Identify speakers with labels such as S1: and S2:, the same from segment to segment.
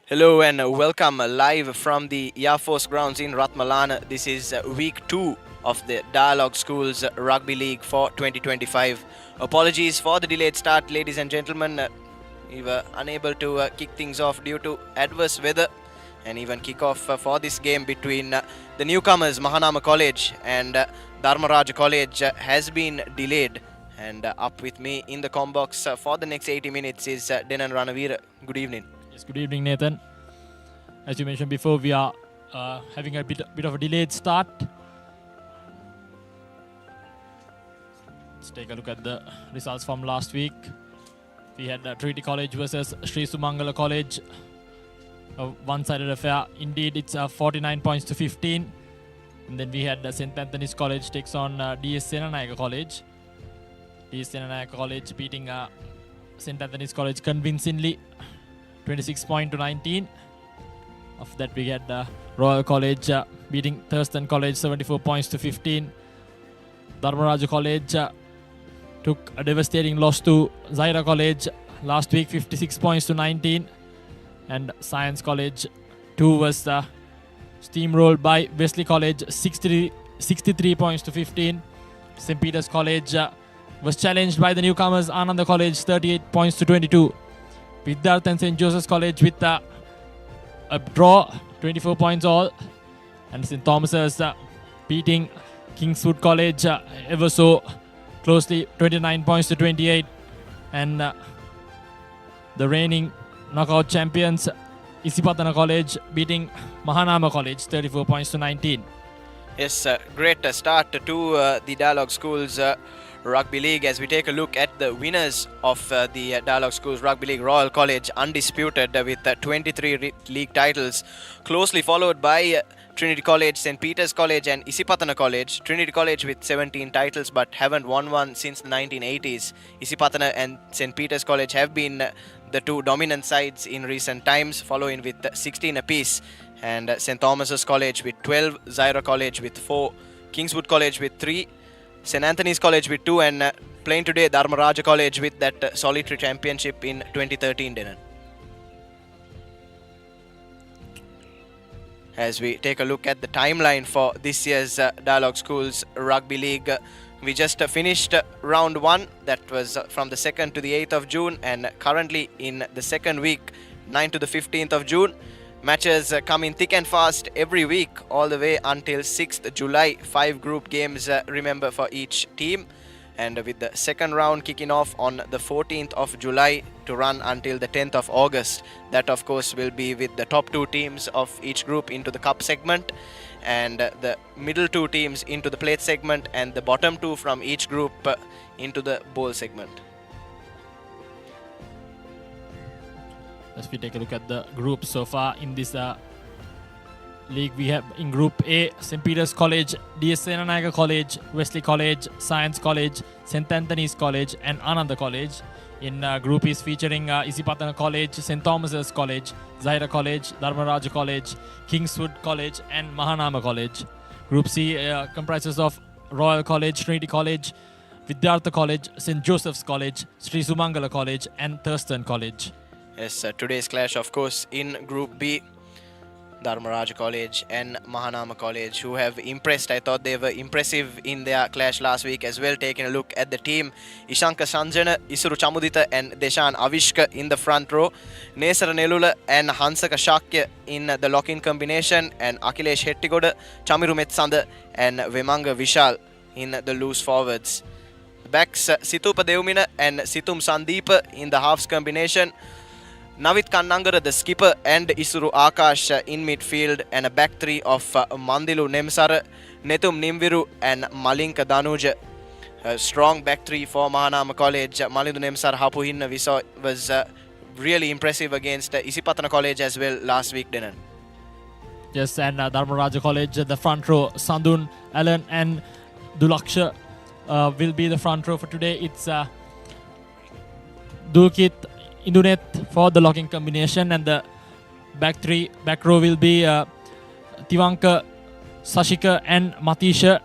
S1: Hello and welcome live from the Air Force grounds in Ratmalana. This is week 2 of the Dialog Schools Rugby League for 2025. Apologies for the delayed start, ladies and gentlemen. We were unable to kick things off due to adverse weather, and even kick off for this game between the newcomers Mahanama College and Dharmaraja College has been delayed. And up with me in the combox for the next 80 minutes is Denan Ranavira. Good evening.
S2: Yes, good evening, Nathan. As you mentioned before, we are having a bit of a delayed start. Let's take a look at the results from last week. We had Trinity College versus Sri Sumangala College. A one-sided affair. Indeed, it's 49 points to 15. And then we had St. Anthony's College takes on DS Senanayaka College. DS Senanayaka College beating St. Anthony's College convincingly. 26 points to 19. After that, we had Royal College beating Thurston College 74 points to 15. Dharmaraja College took a devastating loss to Zaira College last week, 56 points to 19. And Science College 2 was steamrolled by Wesley College 63 points to 15. St. Peter's College was challenged by the newcomers Ananda College 38 points to 22. Vidyarth and St. Joseph's College with a draw, 24 points all. And St. Thomas's beating Kingswood College ever so closely, 29 points to 28. And the reigning knockout champions, Isipatana College, beating Mahanama College, 34 points to 19.
S1: Yes, great start to the Dialog Schools Rugby League as we take a look at the winners of the Dialog Schools Rugby League. Royal College undisputed with 23 league titles, closely followed by Trinity College, St. Peter's College and Isipatana College. Trinity College with 17 titles but haven't won one since the 1980s. Isipatana and St. Peter's College have been the two dominant sides in recent times, following with 16 apiece. And St. Thomas's College with 12, Zaira College with 4, Kingswood College with 3, St. Anthony's College with 2, and playing today Dharmaraja College with that solitary championship in 2013, Denan. As we take a look at the timeline for this year's Dialog Schools Rugby League, we just finished round 1. That was from the 2nd to the 8th of June, and currently in the second week, 9th to the 15th of June. Matches come in thick and fast every week, all the way until 6th July. 5 group games, remember, for each team. And with the second round kicking off on the 14th of July to run until the 10th of August. That, of course, will be with the top 2 teams of each group into the cup segment, and the middle 2 teams into the plate segment, and the bottom 2 from each group into the bowl segment.
S2: As we take a look at the groups so far in this league, we have in Group A, St. Peter's College, DS Senanayaka College, Wesley College, Science College, St. Anthony's College and Ananda College. In Group E is featuring Isipatana College, St. Thomas's College, Zaira College, Dharmaraja College, Kingswood College and Mahanama College. Group C comprises of Royal College, Trinity College, Vidyartha College, St. Joseph's College, Sri Sumangala College and Thurston College.
S1: Yes, today's clash, of course, in Group B, Dharmaraja College and Mahanama College, who have impressed. I thought they were impressive in their clash last week as well. Taking a look at the team, Ishanka Sanjana, Isuru Chamudita and Deshan Avishka in the front row, Nesara Nelula and Hansaka Shakya in the lock-in combination, and Akhilesh Hettigoda, Chamiru Metsanda and Vemanga Vishal in the loose forwards. Backs, Situpa Deumina and Situm Sandeepa in the halves combination, Navit Kannangara, the skipper, and Isuru Akash in midfield, and a back 3 of Mandilu Nemsara, Netum Nimviru and Malinka Danuja. A strong back 3 for Mahanama College. Malindu Nemsara Hapuhinna we saw was really impressive against Isipatana College as well last week, Denan.
S2: Yes, and Dharmaraja College, the front row, Sandun, Alan and Dulaksha will be the front row for today. It's Dulkit, Indunet for the locking combination, and the back row will be Tivanka, Sashika and Matisha.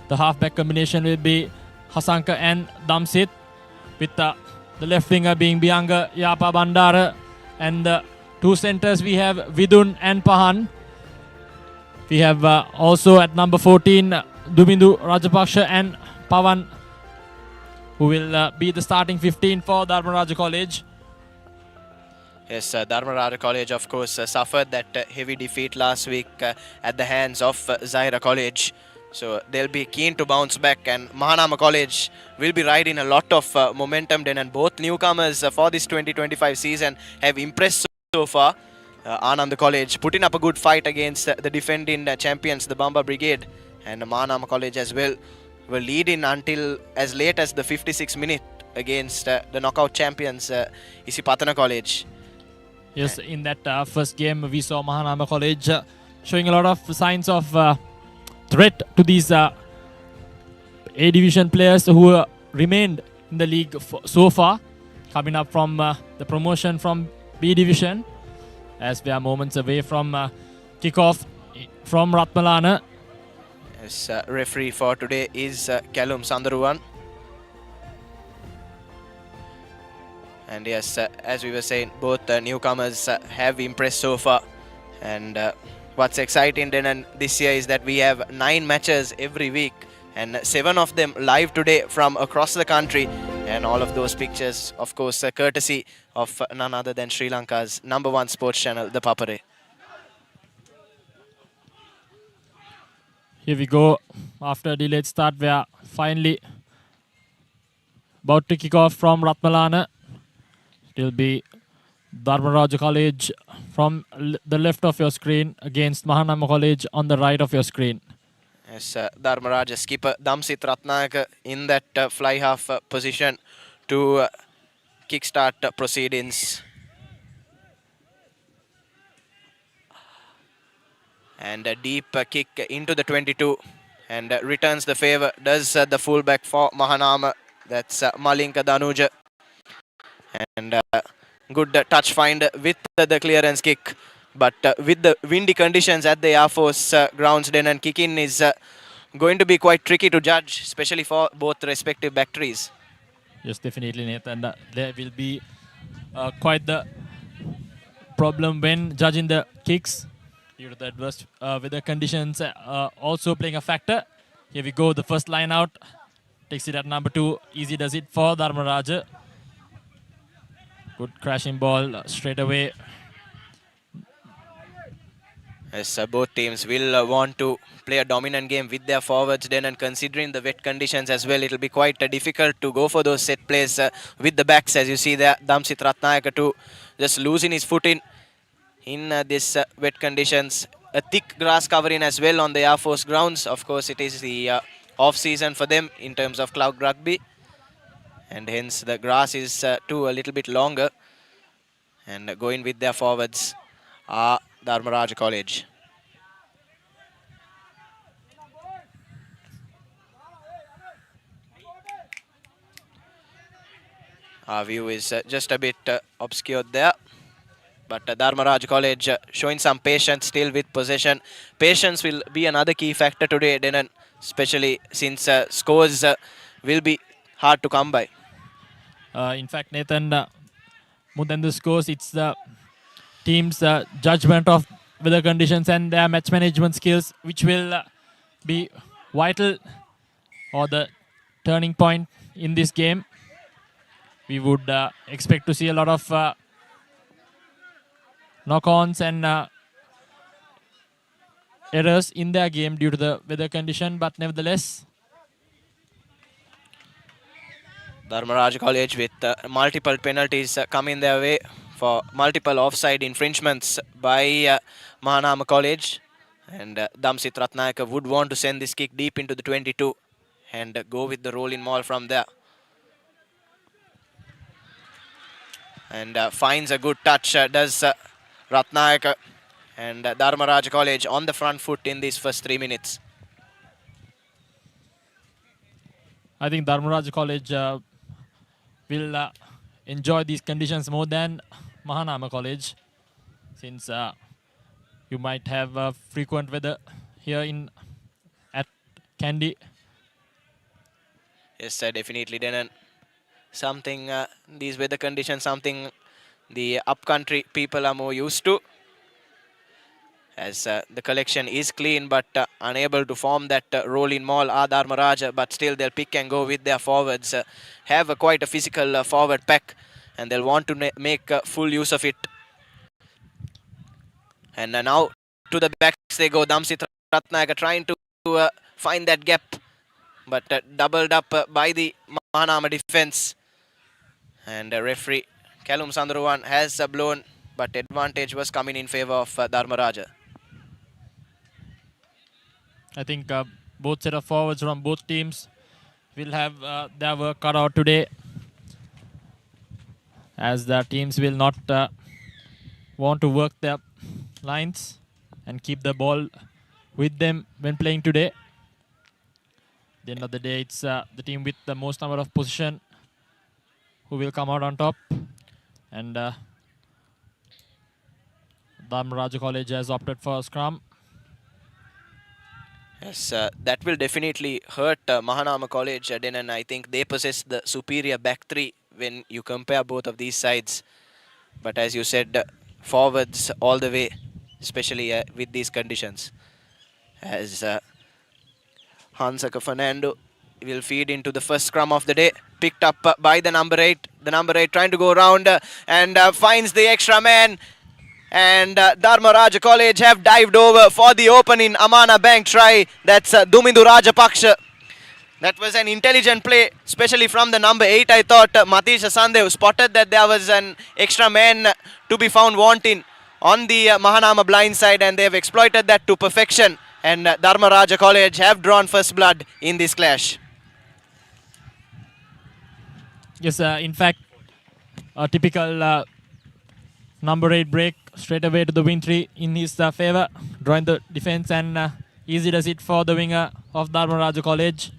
S2: The half-back combination will be Hasanka and Damsit, with the left winger being Bianga Yapa Bandara, and the two centers we have Vidun and Pahan. We have also at number 14 Dumindu Rajapaksha and Pavan, who will be the starting 15 for Dharmaraja College.
S1: Yes, Dharmaraja College, of course, suffered that heavy defeat last week at the hands of Zaira College. So they'll be keen to bounce back, and Mahanama College will be riding a lot of momentum then, and both newcomers for this 2025 season have impressed so far. Anand College putting up a good fight against the defending champions, the Bamba Brigade, and Mahanama College as well were leading until as late as the 56th minute against the knockout champions Isipatana College.
S2: Yes, in that first game we saw Mahanama College showing a lot of signs of threat to these A division players who remained in the league so far, coming up from the promotion from B division, as we are moments away from kickoff from Ratmalana.
S1: Yes, referee for today is Kalum Sandaruwan. And yes, as we were saying, both newcomers have impressed so far. And what's exciting then this year is that we have 9 matches every week, and 7 of them live today from across the country. And all of those pictures, of course, courtesy of none other than Sri Lanka's #1 sports channel, the Papare.
S2: Here we go. After a delayed start, we are finally about to kick off from Ratmalana. It will be Dharmaraja College from the left of your screen against Mahanama College on the right of your screen.
S1: Yes, Dharmaraja skipper Damsit Ratnayaka in that fly half position to kickstart proceedings. And a deep kick into the 22, and returns the favor, does the fullback for Mahanama, that's Malinka Danuja. And good touch find with the clearance kick, but with the windy conditions at the Air Force grounds, then and kick-in is going to be quite tricky to judge, especially for both respective back trees.
S2: Yes, definitely, Nathan. There will be quite the problem when judging the kicks due to the adverse weather conditions also playing a factor. Here we go, the first line out. Takes it at number 2. Easy does it for Dharmaraja. Good crashing ball straight away.
S1: Yes, both teams will want to play a dominant game with their forwards then, and considering the wet conditions as well, it will be quite difficult to go for those set plays with the backs. As you see there, Damsit Ratnayaka too just losing his footing in this wet conditions. A thick grass covering as well on the Air Force grounds. Of course, it is the off-season for them in terms of cloud rugby, and hence the grass is too a little bit longer. And going with their forwards are Dharmaraja College. Our view is just a bit obscured there. But Dharmaraja College showing some patience still with possession. Patience will be another key factor today, Denan, especially since scores will be hard to come by.
S2: In fact, Nathan, more than the scores, it's the team's judgment of weather conditions and their match management skills, which will be vital or the turning point in this game. We would expect to see a lot of knock-ons and errors in their game due to the weather condition, but nevertheless,
S1: Dharmaraja College with multiple penalties coming their way for multiple offside infringements by Mahanama College. And Damsit Ratnayaka would want to send this kick deep into the 22 and go with the rolling maul from there. And finds a good touch, does Ratnayaka, and Dharmaraja College on the front foot in these first 3 minutes.
S2: I think Dharmaraja College will enjoy these conditions more than Mahanama College, since you might have frequent weather here at Kandy.
S1: Yes, definitely, Denan. Something, these weather conditions, something the upcountry people are more used to, as the collection is clean but unable to form that rolling maul are Dharmaraja, but still they'll pick and go with their forwards, have quite a physical forward pack, and they'll want to make full use of it. And now to the backs they go. Damsit Ratnayaka trying to find that gap, but doubled up by the Mahanama defense. And referee Kalum Sandruwan has blown, but advantage was coming in favor of Dharmaraja.
S2: I think both set of forwards from both teams will have their work cut out today, as the teams will not want to work their lines and keep the ball with them when playing today. At the end of the day, it's the team with the most number of possession who will come out on top. And Dharmaraja College has opted for a scrum.
S1: Yes, that will definitely hurt Mahanama College, and I think they possess the superior back three when you compare both of these sides. But as you said, forwards all the way, especially with these conditions. As Hansaka Fernando will feed into the first scrum of the day, picked up by the number 8. The number 8 trying to go around and finds the extra man. And Dharmaraja College have dived over for the opening Amana Bank try. That's Dumindu Rajapaksha. That was an intelligent play, especially from the number 8. I thought Matisha Sandev spotted that there was an extra man to be found wanting on the Mahanama blind side, and they've exploited that to perfection. And Dharmaraja College have drawn first blood in this clash.
S2: Yes, in fact, a typical number 8 break straight away to the wing tree in his favor, drawing the defense, and easy does it for the winger of Dharmaraja College.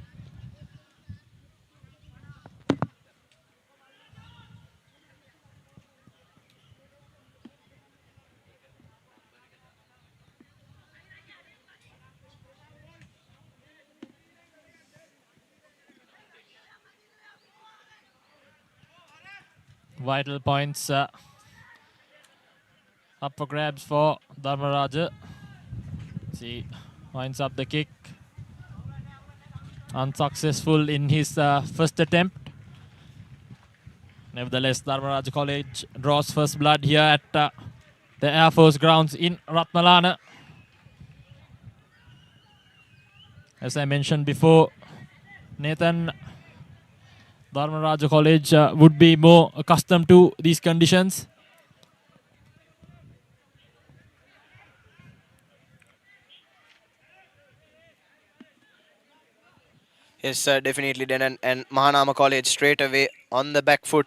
S2: Vital points up for grabs for Dharmaraja. See, winds up the kick. Unsuccessful in his first attempt. Nevertheless, Dharmaraja College draws first blood here at the Air Force grounds in Ratmalana. As I mentioned before, Nathan, Dharmaraja College would be more accustomed to these conditions.
S1: Yes, definitely, Denan. And Mahanama College straight away on the back foot.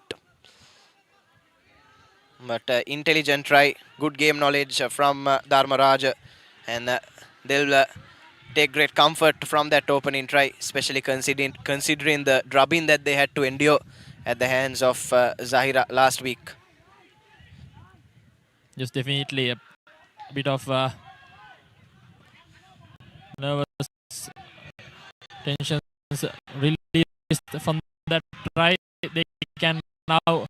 S1: But intelligent try, good game knowledge from Dharmaraja. And they'll take great comfort from that opening try, especially considering the drubbing that they had to endure at the hands of Zahira last week.
S2: Just definitely a bit of nervous tensions released from that try. They can now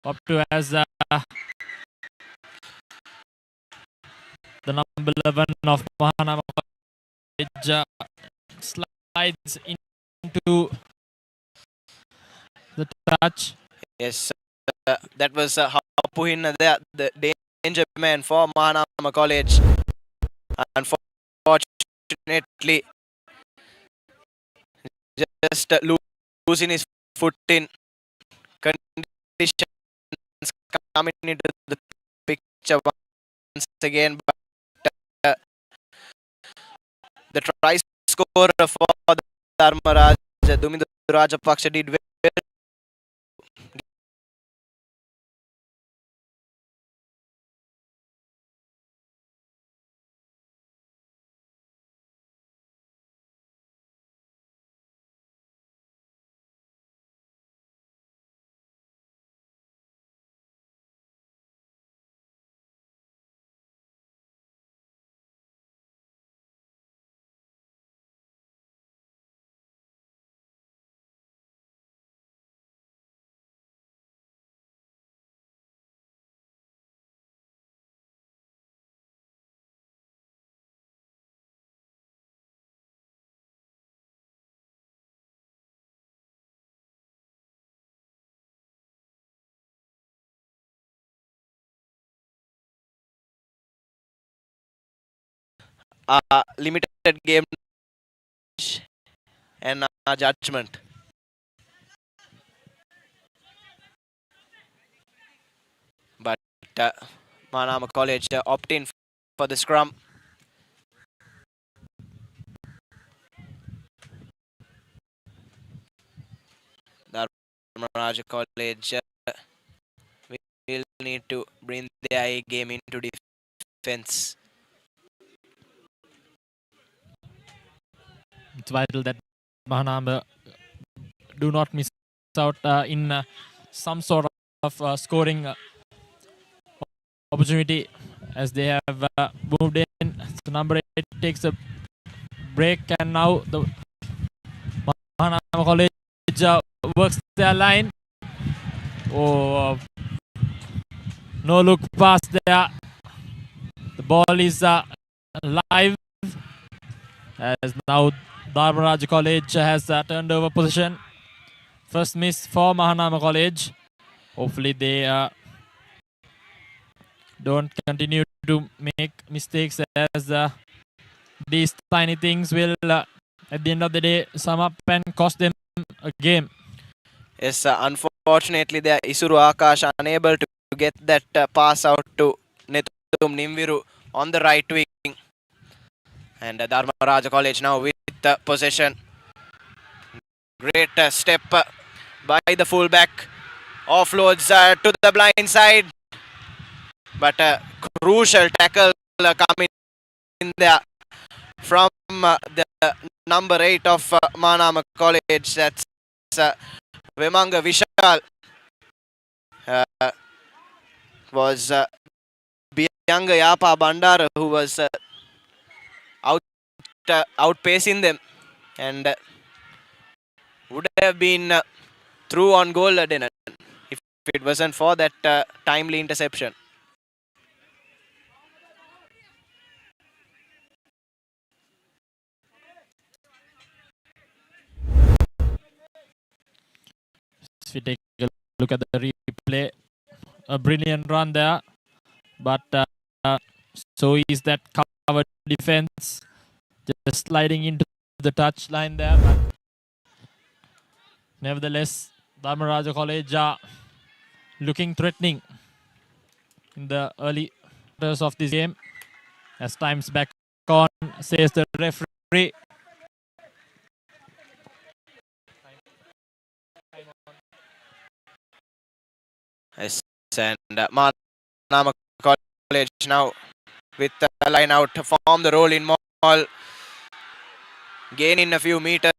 S2: up to as the number 11 of Mahanama College slides into the touch.
S1: Yes, that was Hapuhin there, the danger man for Mahanama College. Unfortunately, just losing his foot in conditions coming into the picture once again. But the try scorer for Dharmaraja, Dumindu Rajapaksha, did well limited game and judgment. But Mahanama College opt in for the scrum. Dharmaraja College will need to bring their A game into defense.
S2: It's vital that Mahanama do not miss out in some sort of scoring opportunity as they have moved in. So number 8 takes a break, and now the Mahanama College works their line. Oh, no look pass there. The ball is live as now Dharmaraja College has turned over position. First miss for Mahanama College. Hopefully they don't continue to make mistakes, as these tiny things will at the end of the day sum up and cost them a game.
S1: Yes, unfortunately there Isuru Akash unable to get that pass out to Netum Nimviru on the right wing. And Dharmaraja College now with possession. Great step by the fullback. Offloads to the blind side. But a crucial tackle coming in there from the number 8 of Mahanama College. That's Vemanga Vishal. Was Bianga Yapa Bandara who was outpacing them, and would have been through on goal, Denan, if it wasn't for that timely interception.
S2: If we take a look at the replay, a brilliant run there, but so is that covered defense, just sliding into the touch line there. But nevertheless, Dharmaraja College are looking threatening in the early quarters of this game. As time's back on, says the referee.
S1: Yes, and Mahanama College now with the line out to form the roll in mall, gain in a few meters.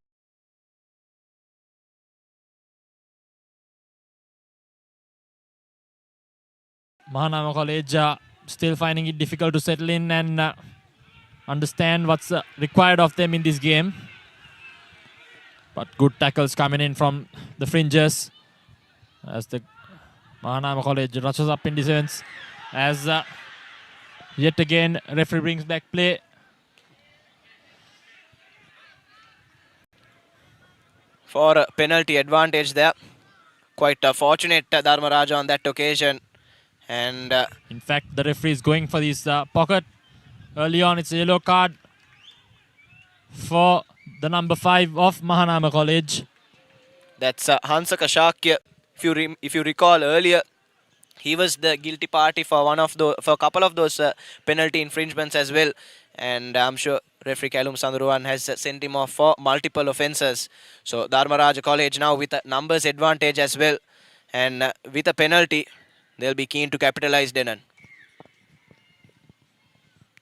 S2: Mahanama College still finding it difficult to settle in and understand what's required of them in this game. But good tackles coming in from the fringes as the Mahanama College rushes up in defense, as yet again referee brings back play.
S1: For a penalty advantage there. Quite fortunate Dharmaraja on that occasion. And
S2: in fact, the referee is going for this pocket. Early on, it's a yellow card for the number 5 of Mahanama College.
S1: That's Hansaka Shakya. If you recall earlier, he was the guilty party for a couple of those penalty infringements as well. And I'm sure referee Kalum Sandruwan has sent him off for multiple offences. So Dharmaraja College now with a numbers advantage as well, and with a penalty, they'll be keen to capitalise, Denan.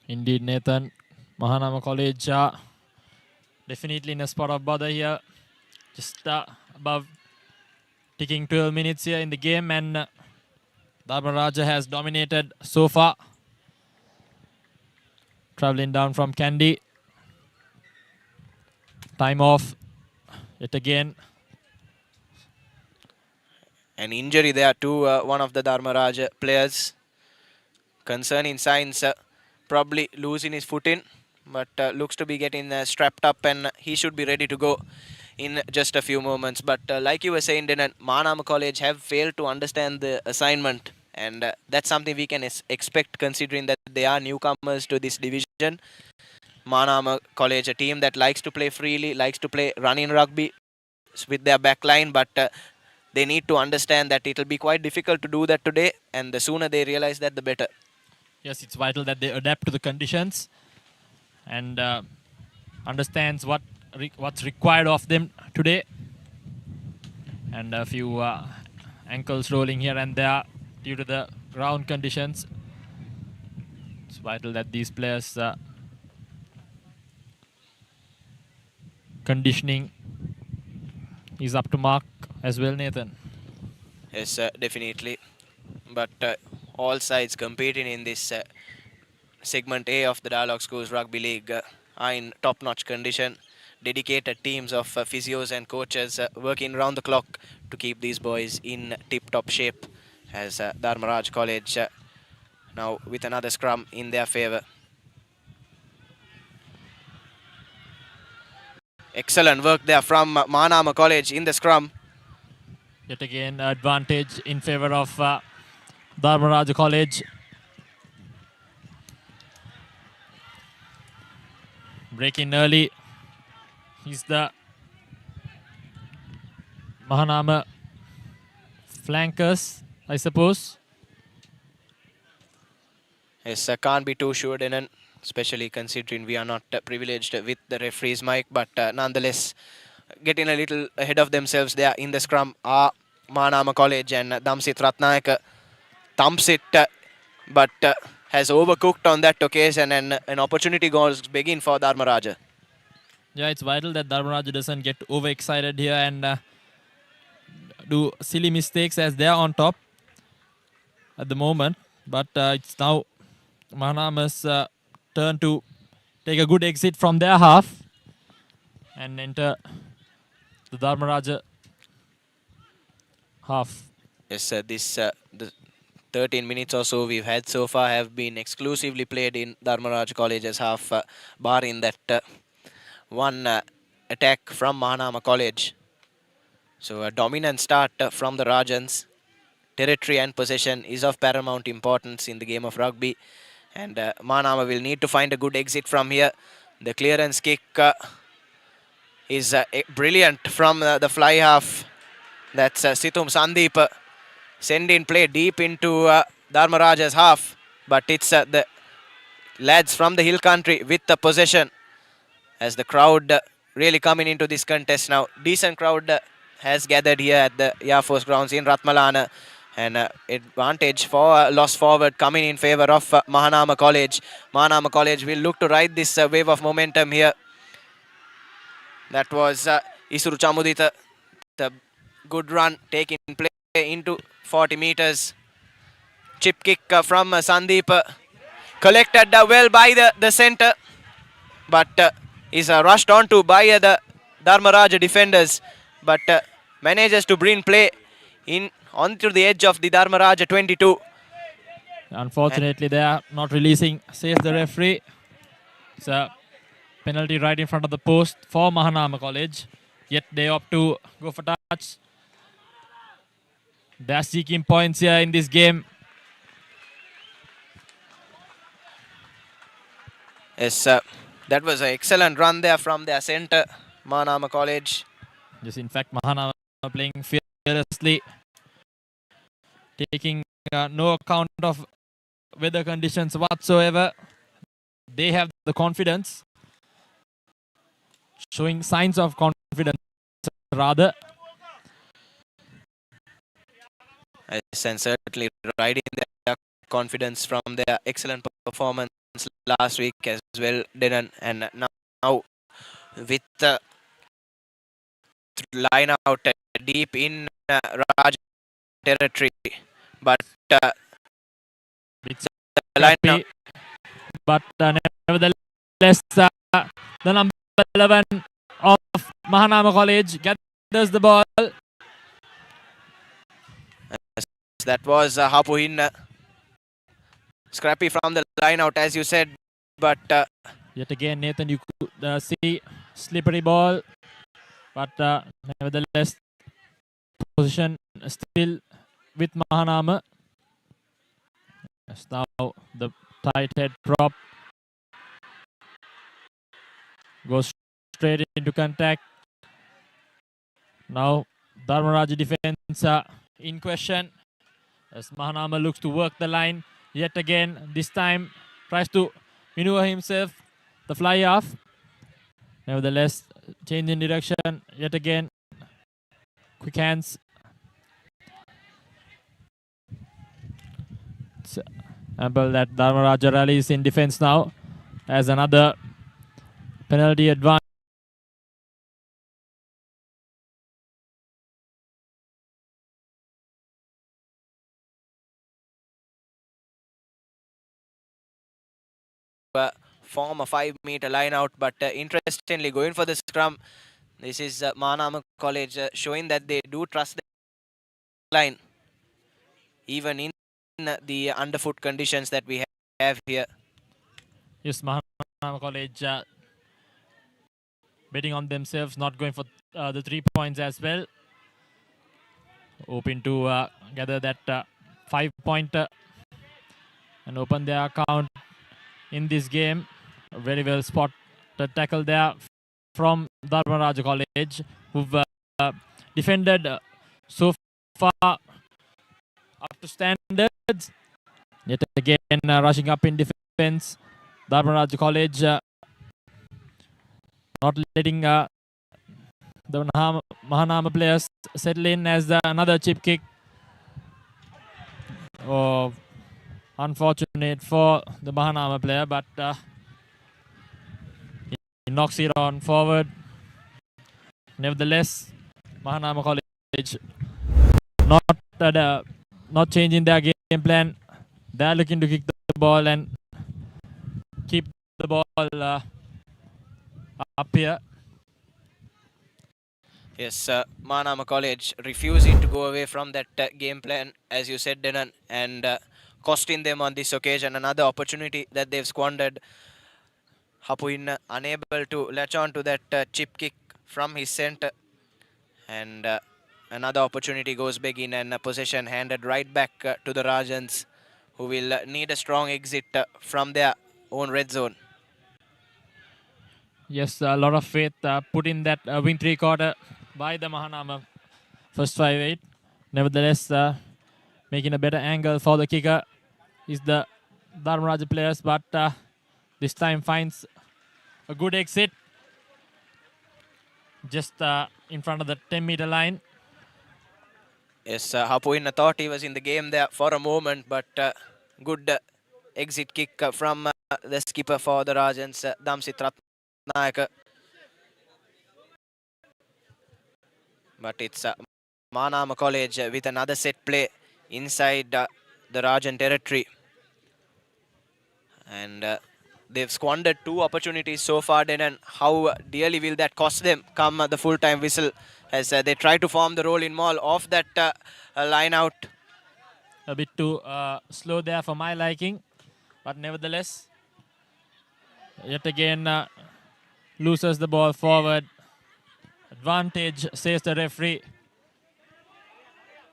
S2: Indeed, Nathan. Mahanama College definitely in a spot of bother here. Just above ticking 12 minutes here in the game, and Dharmaraja has dominated so far. Travelling down from Kandy. Time off yet again.
S1: An injury there to one of the Dharmaraja players. Concerning signs, probably losing his footing, but looks to be getting strapped up, and he should be ready to go in just a few moments. But like you were saying, Denan, Mahanama College have failed to understand the assignment, and that's something we can expect considering that they are newcomers to this division. Mahanama College, a team that likes to play freely, likes to play run-in rugby with their back line, but they need to understand that it'll be quite difficult to do that today, and the sooner they realize that, the better.
S2: Yes, it's vital that they adapt to the conditions and understands what's required of them today. And a few ankles rolling here and there due to the ground conditions. It's vital that these players conditioning is up to mark as well, Nathan.
S1: Yes, definitely. But all sides competing in this segment A of the Dialog Schools Rugby League are in top-notch condition. Dedicated teams of physios and coaches working round the clock to keep these boys in tip-top shape, as Dharmaraja College now with another scrum in their favour. Excellent work there from Mahanama College in the scrum.
S2: Yet again, advantage in favour of Dharmaraja College. Break in early. He's the Mahanama flankers, I suppose.
S1: Yes, can't be too sure, Denan, especially considering we are not privileged with the referee's mic, but nonetheless, getting a little ahead of themselves there in the scrum are Mahanama College, and Damsit Ratnayaka thumps it, but has overcooked on that occasion, and an opportunity goes begin for Dharmaraja.
S2: Yeah, it's vital that Dharmaraja doesn't get overexcited here and do silly mistakes as they're on top at the moment. But it's now Mahanama's turn to take a good exit from their half and enter the Dharmaraja half.
S1: Yes, the 13 minutes or so we've had so far have been exclusively played in Dharmaraja College's half, barring that one attack from Mahanama College. So a dominant start from the Rajans. Territory and possession is of paramount importance in the game of rugby, and Mahanama will need to find a good exit from here. The clearance kick is brilliant from the fly half. That's Situm Sandeep. Send in play deep into Dharmaraja's half, but it's the lads from the hill country with the possession, as the crowd really coming into this contest now. Decent crowd has gathered here at the Air Force grounds in Ratmalana, and advantage for loss forward coming in favour of Mahanama College. Mahanama College will look to ride this wave of momentum here. That was Isuru Chamudita, the good run taking play into 40 meters. Chip kick from Sandeep, collected well by the centre, but is rushed onto by the Dharmaraja defenders, but manages to bring play in onto the edge of the Dharmaraja 22.
S2: Unfortunately, they are not releasing, says the referee. It's a penalty right in front of the post for Mahanama College. Yet they opt to go for touch. They're seeking points here in this game.
S1: Yes, that was an excellent run there from their centre, Mahanama College.
S2: Yes, in fact, Mahanama playing fearlessly, taking no account of weather conditions whatsoever. They have the confidence, showing signs of confidence rather.
S1: Yes, and certainly riding their confidence from their excellent performance last week as well, Denan, and now with the line out deep in Raj territory, but
S2: It's
S1: the line out.
S2: But nevertheless, the number 11 of Mahanama College gathers the ball.
S1: That was Hapuhin, scrappy from the line out, as you said, but
S2: Yet again, Nathan, you could see slippery ball, but nevertheless, position still with Mahanama. As now the tight head drop Goes straight into contact. Now Dharmaraja defense in question as Mahanama looks to work the line yet again. This time tries to maneuver himself. The fly off. Nevertheless, change in direction yet again. Quick hands. It's ample that Dharmaraja rallies in defense now as another penalty advantage.
S1: Form a 5-meter line out, but interestingly going for the scrum. This is Mahanama College showing that they do trust the line even in the underfoot conditions that we have here.
S2: Yes, Mahanama College betting on themselves, not going for the 3 points as well. Hoping to gather that 5-pointer and open their account in this game. Very well spotted tackle there from Dharmaraja College, who've defended so far up to standards. Yet again, rushing up in defense. Dharmaraja College not letting the Mahanama players settle in as another chip kick. Oh, unfortunate for the Mahanama player, but he knocks it on forward. Nevertheless, Mahanama College not changing their game plan. They're looking to kick the ball and keep the ball up here.
S1: Yes, Mahanama College refusing to go away from that game plan, as you said, Denan, and costing them on this occasion another opportunity that they've squandered. Hapuin unable to latch on to that chip kick from his centre, and another opportunity goes begging, and possession handed right back to the Rajans, who will need a strong exit from their own red zone.
S2: Yes, a lot of faith put in that wing 3/4 by the Mahanama first 5-8. Nevertheless, making a better angle for the kicker is the Dharmaraja players, but this time finds a good exit just in front of the 10-meter line.
S1: Yes, Hapuin thought he was in the game there for a moment, but good exit kick from the skipper for the Rajans, Damsit Ratmalana. But it's Mahanama College with another set play inside the Rajan territory. And they've squandered 2 opportunities so far, then, and how dearly will that cost them come the full-time whistle as they try to form the rolling maul off that line out.
S2: A bit too slow there for my liking, but nevertheless, yet again loses the ball forward. Advantage, says the referee.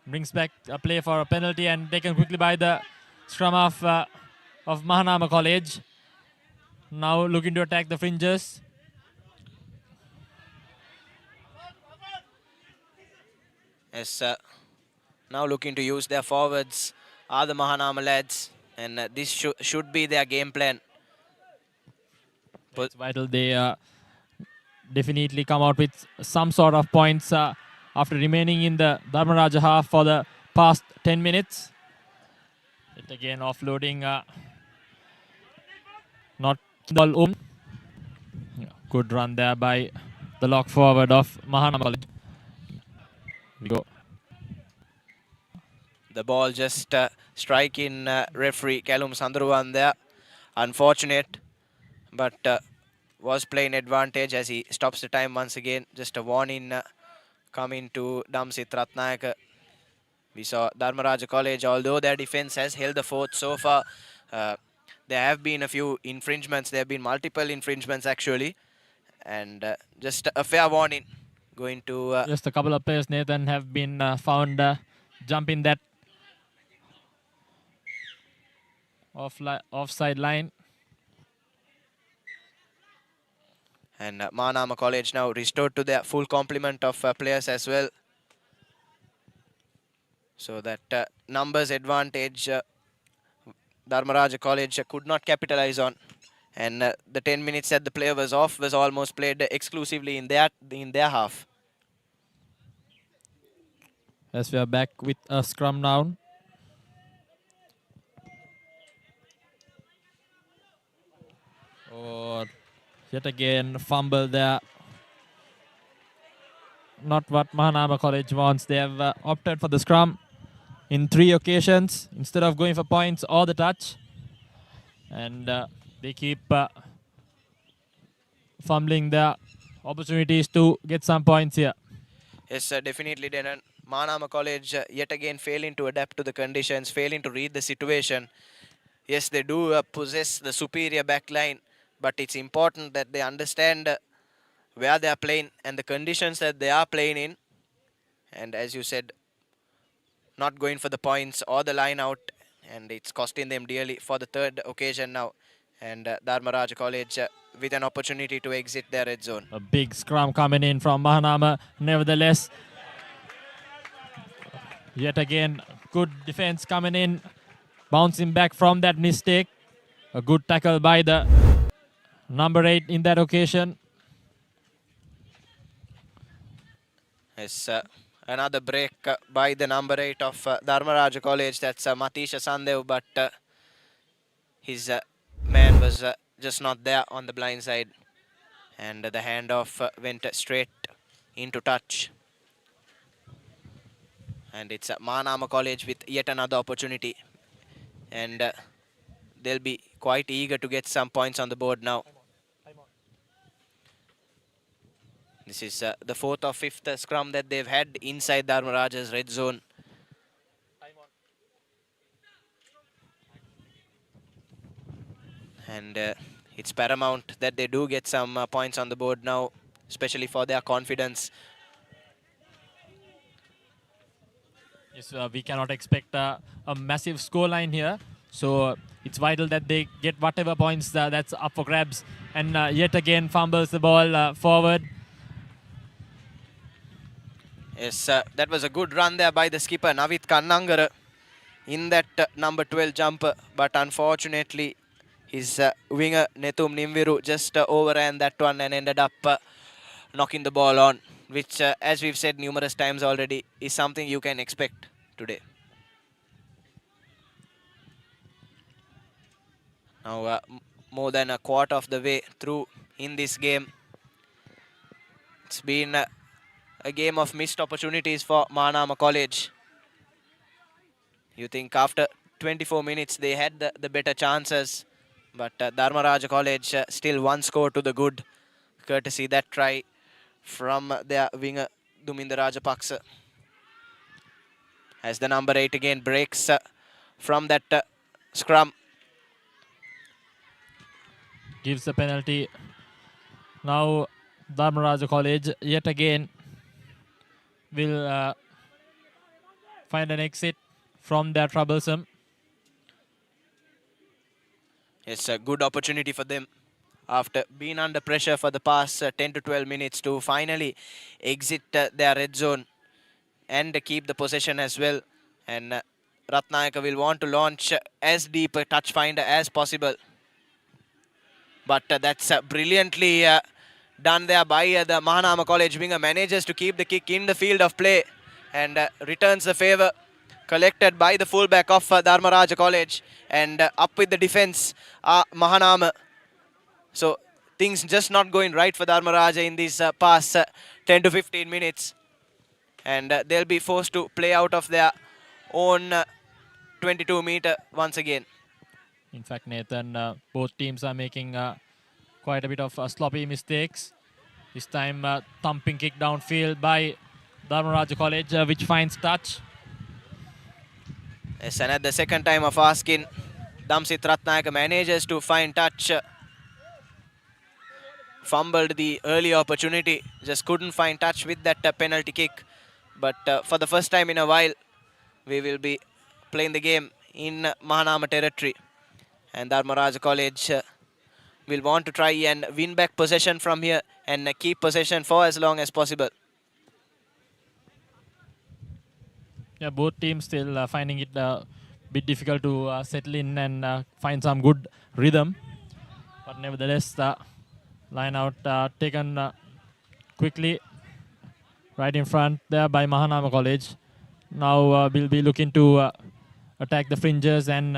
S2: Brings back a play for a penalty and taken quickly by the scrum of Mahanama College. Now looking to attack the fringes.
S1: Yes, now looking to use their forwards are the Mahanama lads, and this should be their game plan.
S2: It's vital they definitely come out with some sort of points after remaining in the Dharmaraja half for the past 10 minutes. It again offloading, not ball open. Good run there by the lock forward of Mahanama College. We go.
S1: The ball just striking referee Kalum Sandruwan there. Unfortunate, but was playing advantage as he stops the time once again. Just a warning coming to Damsit Ratnayaka. We saw Dharmaraja College, although their defense has held the fort so far, there have been a few infringements. There have been multiple infringements actually, and just a fair warning going to...
S2: Just a couple of players, Nathan, have been found jumping that offside line.
S1: And Mahanama College now restored to their full complement of players as well. So that numbers advantage Dharmaraja College could not capitalize on. And the 10 minutes that the player was off was almost played exclusively in their half.
S2: As we are back with a scrum now. Or yet again fumble there. Not what Mahanama College wants. They have opted for the scrum in 3 occasions instead of going for points or the touch. And they keep fumbling their opportunities to get some points here.
S1: Yes, definitely, Denan. Mahanama College yet again failing to adapt to the conditions, failing to read the situation. Yes, they do possess the superior back line, but it's important that they understand where they are playing and the conditions that they are playing in. And as you said, not going for the points or the line out, and it's costing them dearly for the third occasion now. And Dharmaraja College with an opportunity to exit their red zone.
S2: A big scrum coming in from Mahanama. Nevertheless, yet again, good defense coming in, bouncing back from that mistake. A good tackle by the number 8 in that occasion.
S1: Yes, another break by the number 8 of Dharmaraja College. That's Matisha Sandev, but his man was just not there on the blind side. And the handoff went straight into touch. And it's Mahanama College with yet another opportunity. And they'll be quite eager to get some points on the board now. This is the 4th or 5th scrum that they've had inside Dharmaraja's red zone. And it's paramount that they do get some points on the board now, especially for their confidence.
S2: Yes, we cannot expect a massive scoreline here. So it's vital that they get whatever points that's up for grabs. And yet again fumbles the ball forward.
S1: Yes, that was a good run there by the skipper, Navit Kannangara, in that number 12 jumper. But unfortunately, his winger, Nethum Nimviru, just overran that one and ended up knocking the ball on, which, as we've said numerous times already, is something you can expect today. Now, more than a quarter of the way through in this game. It's been a game of missed opportunities for Mahanama College. You think after 24 minutes they had the better chances, but Dharmaraja College still one score to the good, courtesy that try from their winger Duminda Rajapaksa. As the number 8 again breaks from that scrum.
S2: Gives the penalty. Now Dharmaraja College yet again will find an exit from their troublesome.
S1: It's a good opportunity for them after being under pressure for the past 10 to 12 minutes to finally exit their red zone and keep the possession as well. And Ratnayaka will want to launch as deep a touch finder as possible. But that's brilliantly done there by the Mahanama College winger. Manages to keep the kick in the field of play and returns the favour collected by the fullback of Dharmaraja College. And up with the defence, Mahanama. So things just not going right for Dharmaraja in these past 10 to 15 minutes. And they'll be forced to play out of their own 22-meter once again.
S2: In fact, Nathan, both teams are making quite a bit of sloppy mistakes. This time, thumping kick downfield by Dharmaraja College, which finds touch.
S1: Yes, and at the second time of asking, Damsit Ratnayaka manages to find touch. Fumbled the early opportunity, just couldn't find touch with that penalty kick. But for the first time in a while, we will be playing the game in Mahanama territory. And Dharmaraja College will want to try and win back possession from here and keep possession for as long as possible.
S2: Yeah, both teams still finding it a bit difficult to settle in and find some good rhythm. But nevertheless, the line out taken quickly right in front there by Mahanama College. Now we'll be looking to attack the fringes and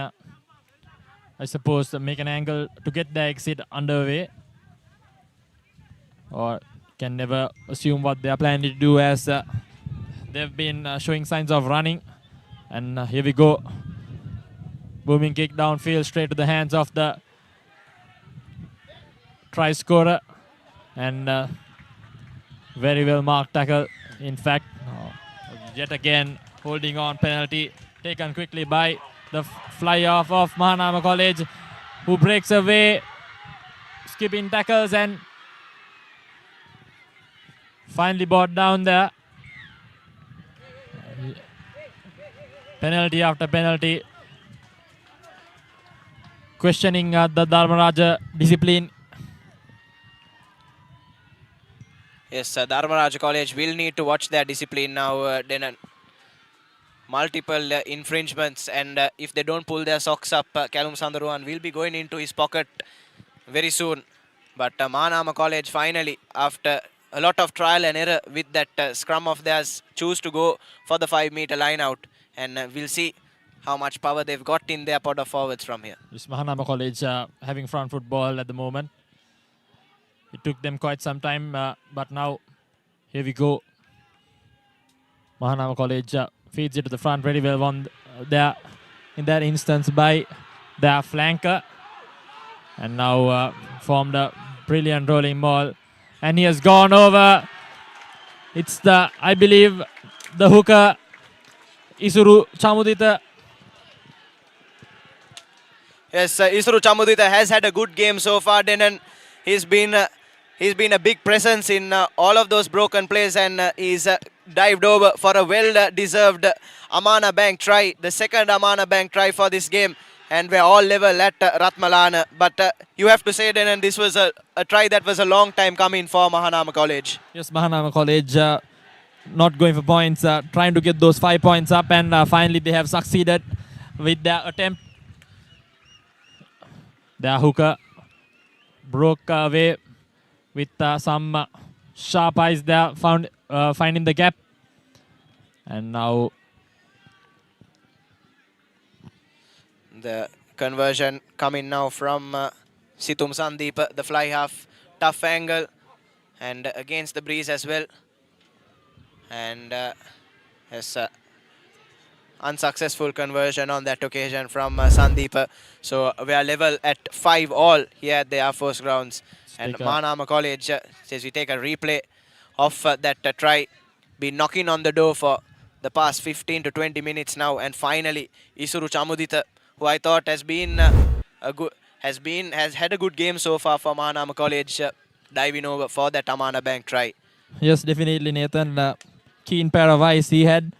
S2: I suppose make an angle to get the exit underway. Or can never assume what they are planning to do as they've been showing signs of running. And here we go. Booming kick downfield straight to the hands of the try scorer. And very well marked tackle. In fact, yet again holding on penalty taken quickly by the fly off of Mahanama College, who breaks away, skipping tackles and finally brought down there. Penalty after penalty. Questioning the Dharmaraja discipline.
S1: Yes, Dharmaraja College will need to watch their discipline now, Denan. Multiple infringements, and if they don't pull their socks up, Callum Sandaruan will be going into his pocket very soon. But Mahanama College finally, after a lot of trial and error with that scrum of theirs, choose to go for the 5-meter line out. And we'll see how much power they've got in their pod of forwards from here.
S2: This Mahanama College having front football at the moment. It took them quite some time, but now here we go. Mahanama College feeds it to the front very well won there in that instance by their flanker. And now formed a brilliant rolling ball. And he has gone over. It's the, I believe, the hooker, Isuru Chamudita.
S1: Yes, Isuru Chamudita has had a good game so far, Denan. He's been a big presence in all of those broken plays, and he's dived over for a well-deserved Amana Bank try, the second Amana Bank try for this game, and we're all level at Ratmalana. But you have to say, Denan, this was a try that was a long time coming for Mahanama College.
S2: Yes, Mahanama College not going for points, trying to get those 5 points up, and finally they have succeeded with their attempt. Their hooker broke away with some sharp eyes there, finding the gap. And now
S1: the conversion coming now from Situm Sandeep, the fly half, tough angle, and against the breeze as well. And yes, unsuccessful conversion on that occasion from Sandeep. So we are level at 5-all here at the Air Force grounds. And Mahanama College says we take a replay of that try. Been knocking on the door for the past 15 to 20 minutes now, and finally Isuru Chamudita, who I thought has had a good game so far for Mahanama College, diving over for that Amana Bank try.
S2: Yes, definitely, Nathan. Keen pair of eyes he had,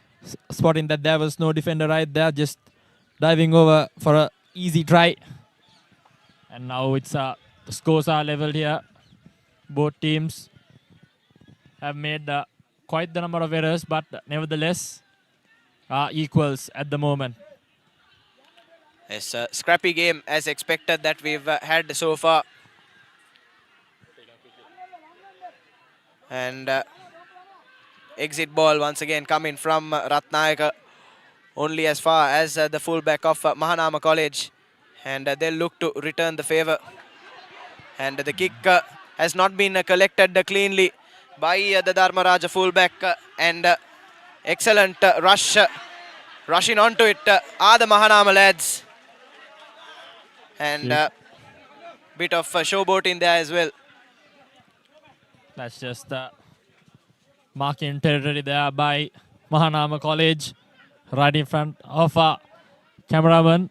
S2: spotting that there was no defender right there, just diving over for an easy try. And now it's the scores are leveled here. Both teams have made quite the number of errors, but nevertheless equals at the moment.
S1: It's a scrappy game as expected that we've had so far. And exit ball once again coming from Ratnayaka, only as far as the fullback of Mahanama College. And they'll look to return the favour. And the kick has not been collected cleanly by the Dharmaraja fullback. And excellent rushing onto it are the Mahanama lads. And bit of showboating there as well.
S2: That's just marking territory there by Mahanama College, right in front of our cameraman.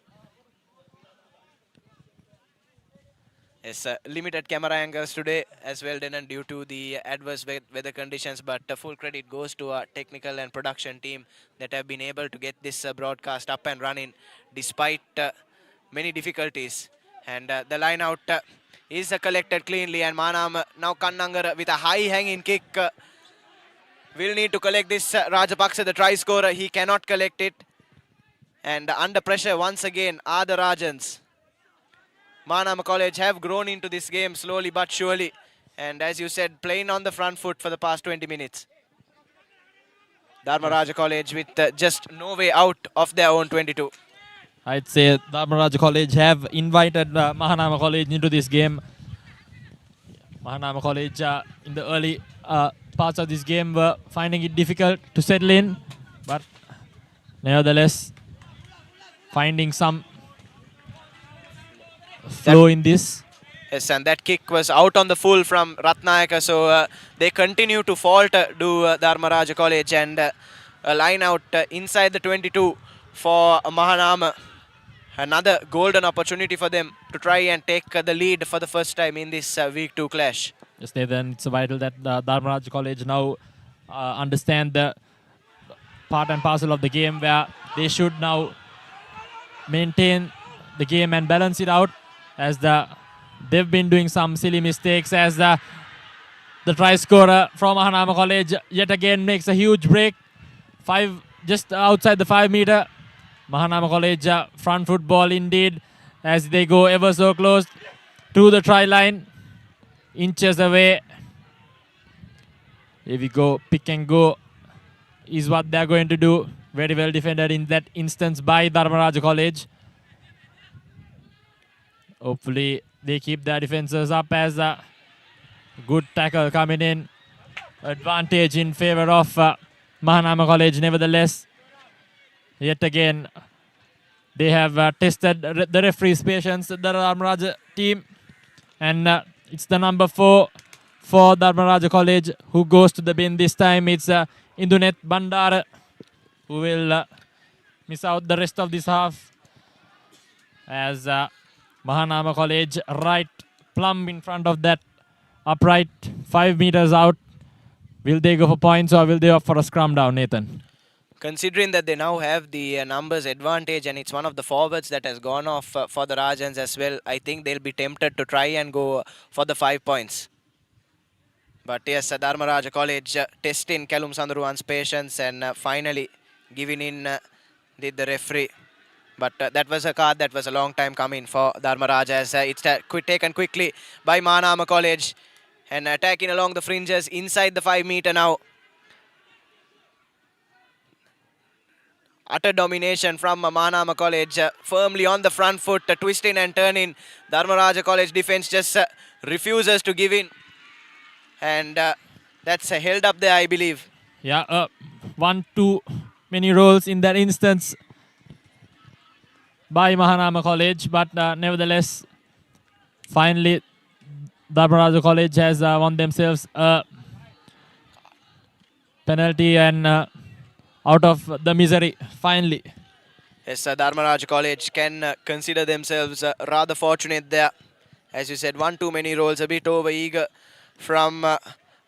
S1: Yes, limited camera angles today as well, Denan, due to the adverse weather conditions. But full credit goes to our technical and production team that have been able to get this broadcast up and running despite many difficulties. And the line out is collected cleanly, and Mahanama now Kannangara with a high hanging kick will need to collect this. Rajapaksa, the try scorer, he cannot collect it. And under pressure once again are the Rajans. Mahanama College have grown into this game slowly but surely. And as you said, playing on the front foot for the past 20 minutes. Dharmaraja College with just no way out of their own 22.
S2: I'd say Dharmaraja College have invited Mahanama College into this game. Mahanama College in the early parts of this game were finding it difficult to settle in, but nevertheless finding some flow in this.
S1: Yes, and that kick was out on the full from Ratnayaka, so they continue to falter Dharmaraja College, and a line out inside the 22 for Mahanama. Another golden opportunity for them to try and take the lead for the first time in this week 2 clash.
S2: Yes, then it's vital that Dharmaraja College now understand the part and parcel of the game, where they should now maintain the game and balance it out, as they've been doing some silly mistakes, as the try scorer from Mahanama College yet again makes a huge break. Just outside the 5 meter. Mahanama College front foot ball indeed, as they go ever so close to the try line. Inches away. Here we go. Pick and go is what they're going to do. Very well defended in that instance by Dharmaraja College. Hopefully they keep their defenses up, as a good tackle coming in. Advantage in favor of Mahanama College nevertheless. Yet again, they have tested the referee's patience, the Dharmaraja team. And it's the number 4 for Dharmaraja College who goes to the bin this time. It's Indunet Bandara who will miss out the rest of this half, as Mahanama College right plumb in front of that upright, 5 meters out. Will they go for points, or will they opt for a scrum down, Nathan?
S1: Considering that they now have the numbers advantage, and it's one of the forwards that has gone off for the Rajans as well, I think they'll be tempted to try and go for the 5 points. But yes, Dharmaraja College testing Kalum Sandruan's patience, and finally giving in the referee. But that was a card that was a long time coming for Dharmaraja, as it's taken quickly by Mahanama College, and attacking along the fringes inside the 5 meter now. Utter domination from Mahanama College, firmly on the front foot, twisting and turning. Dharmaraja College defense just refuses to give in. And that's held up there, I believe.
S2: Yeah, one too many rolls in that instance by Mahanama College. But nevertheless, finally, Dharmaraja College has won themselves a penalty and out of the misery, finally.
S1: Yes, Dharmaraja College can consider themselves rather fortunate there. As you said, one too many rolls, a bit over eager from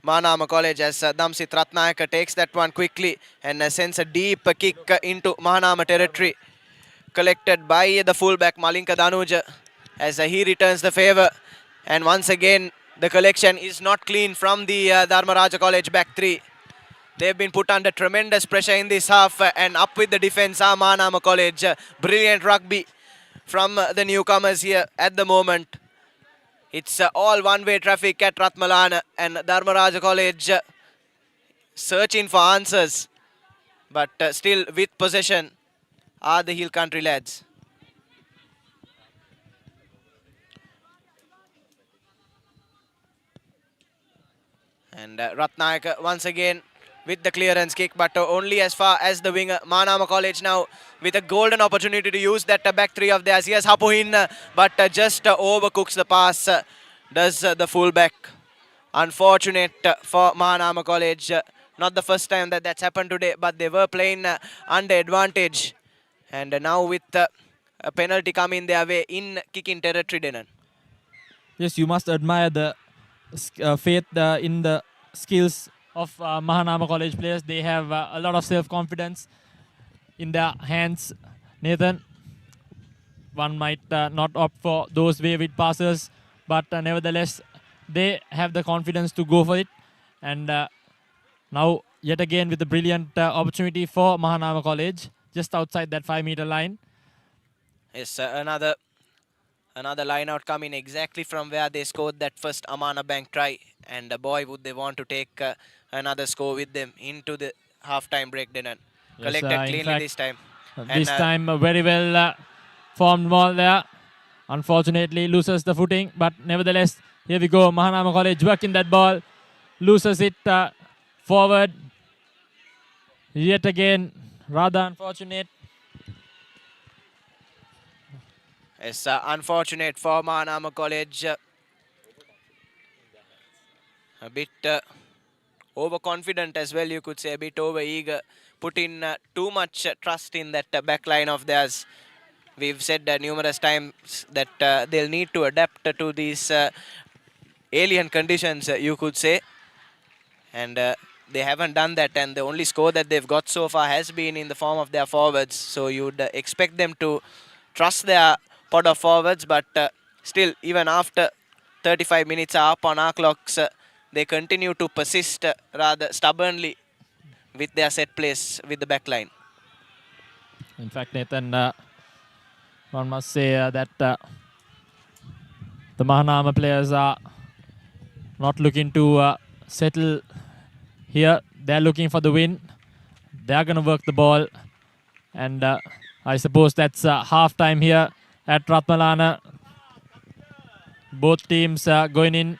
S1: Mahanama College, as Damsit Ratnayaka takes that one quickly and sends a deep kick into Mahanama territory, collected by the fullback Malinka Danuja, as he returns the favour. And once again, the collection is not clean from the Dharmaraja College back three. They've been put under tremendous pressure in this half, and up with the defence are Mahanama College. Brilliant rugby from the newcomers here at the moment. It's all one-way traffic at Ratmalana, and Dharmaraja College searching for answers. But still with possession are the Hill Country lads. And Ratnayaka once again with the clearance kick, but only as far as the winger. Mahanama College now with a golden opportunity to use that back three of theirs. Here's Hapuhin, but just overcooks the pass, does the fullback. Unfortunate for Mahanama College. Not the first time that that's happened today, but they were playing under advantage. And now with a penalty coming their way in kicking territory, Denan.
S2: Yes, you must admire the faith in the skills of Mahanama College players. They have a lot of self-confidence in their hands, Nathan. One might not opt for those wayward passes, but nevertheless, they have the confidence to go for it. And now, yet again, with a brilliant opportunity for Mahanama College, just outside that 5-meter line.
S1: Yes, another line out coming exactly from where they scored that first Amana Bank try. And boy, would they want to take another score with them into the half-time break, Denan.
S2: Yes,
S1: Collected
S2: in
S1: cleanly
S2: fact,
S1: this time.
S2: This time, a very well formed ball there. Unfortunately, loses the footing. But nevertheless, here we go. Mahanama College working that ball. Loses it forward. Yet again, rather unfortunate.
S1: It's unfortunate for Mahanama College. A bit overconfident as well, you could say. A bit over-eager. Put in too much trust in that back line of theirs. We've said numerous times that they'll need to adapt to these alien conditions, you could say. And they haven't done that, and the only score that they've got so far has been in the form of their forwards. So you'd expect them to trust their pod of forwards, but still, even after 35 minutes are up on our clocks, they continue to persist rather stubbornly with their set plays with the back line.
S2: In fact, Nathan, one must say that the Mahanama players are not looking to settle here. They're looking for the win. They're going to work the ball. And I suppose that's half time here at Ratmalana. Both teams going in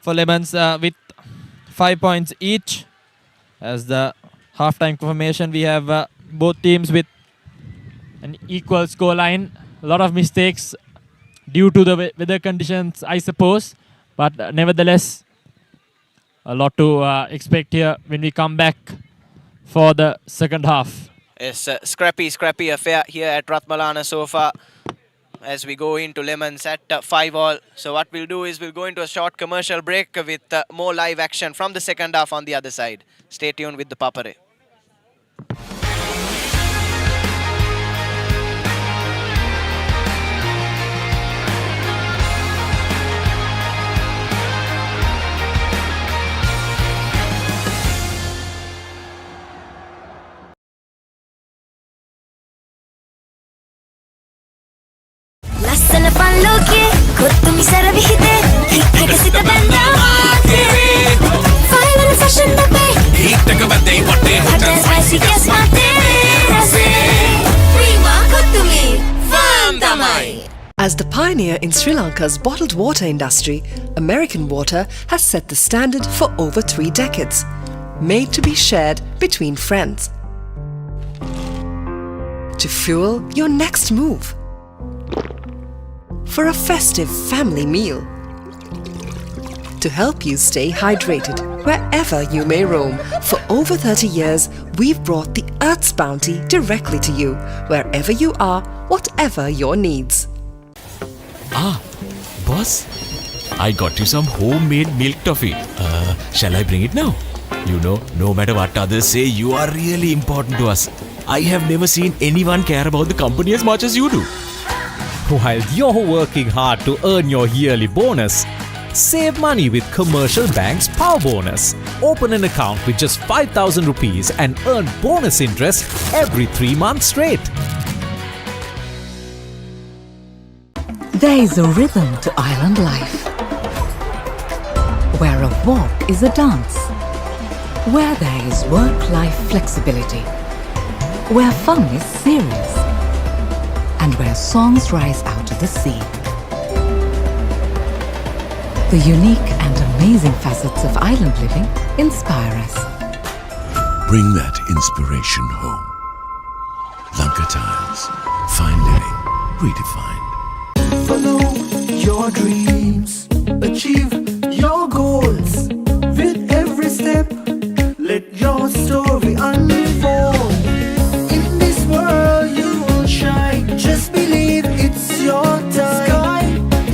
S2: for Lemons with 5 points each. As the half-time formation, we have both teams with an equal score line. A lot of mistakes due to the weather conditions, I suppose. But nevertheless, a lot to expect here when we come back for the second half.
S1: Yes, scrappy affair here at Ratmalana so far as we go into Lemons at 5-all. So what we'll do is we'll go into a short commercial break with more live action from the second half on the other side. Stay tuned with the Papare.
S3: ලස්සන පල්ලෝකේ කොත්තුමි සර විහිදේ හිටක සිත බැඳා මාතේ final fashion දපේ හිටක බදේ වටේ හොටස් spicy ගස් මාතේ රසේ ප්‍රීමා කොත්තුමි farm තමයි.
S4: As the pioneer in Sri Lanka's bottled water industry, American Water has set the standard for over 3 decades, made to be shared between friends. To fuel your next move. For a festive family meal. To help you stay hydrated wherever you may roam. For over 30 years, we've brought the Earth's bounty directly to you, wherever you are, whatever your needs.
S5: Ah, boss, I got you some homemade milk toffee. Shall I bring it now? You know, no matter what others say, you are really important to us. I have never seen anyone care about the company as much as you do.
S6: While you're working hard to earn your yearly bonus, save money with Commercial Bank's Power Bonus. Open an account with just 5,000 rupees and earn bonus interest every 3 months straight.
S7: There is a rhythm to island life, where a walk is a dance, where there is work-life flexibility, where fun is serious, and where songs rise out of the sea. The unique and amazing facets of island living inspire us.
S8: Bring that inspiration home. Lanka Tiles. Fine living redefined.
S9: Follow your dreams, achieve your goals. With every step, let your story unfold. In this world you will shine. Just believe it's your time. Sky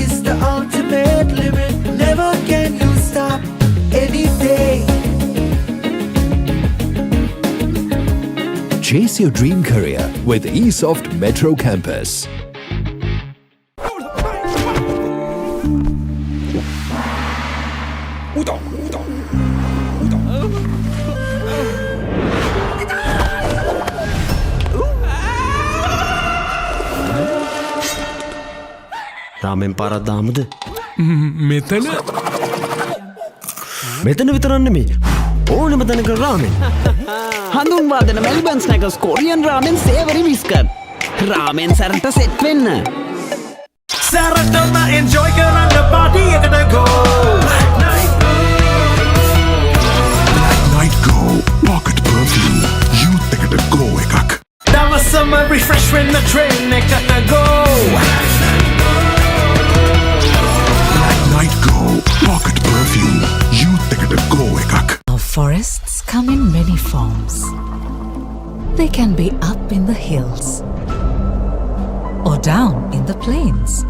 S9: is the ultimate limit. Never can you stop any day.
S10: Chase your dream career with eSoft Metro Campus.
S11: රාමෙන් පාරක් දාමුද?
S12: මෙතන
S11: මෙතන විතරක් නෙමෙයි. ඕනෙම තැනක රාමෙන්.
S13: හඳුන්වා දෙන Melbourne ස්නැකර්ස් Korean රාමෙන් සේවරි biscuit. රාමෙන් සැරට set වෙන්න.
S9: සැරටම එන්ජොයි කරන්න පාටි එකට ගෝ.
S8: Night Go Pocket Perfume Youth එකට go එකක්.
S9: දවසම refresh වෙන්න train එකට ගෝ.
S8: Night Go Pocket Perfume Youth එකට go එකක්.
S7: Our forests come in many forms. They can be up in the hills or down in the plains,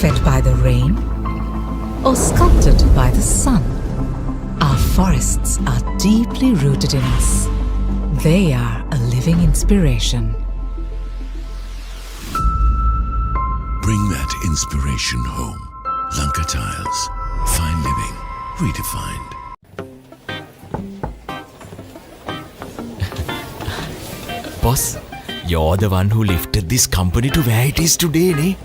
S7: fed by the rain or sculpted by the sun. Our forests are deeply rooted in us. They are a living inspiration.
S8: Bring that inspiration home. Lanka Tiles. Fine living. Redefined.
S5: Boss, you're the one who lifted this company to where it is today, ne?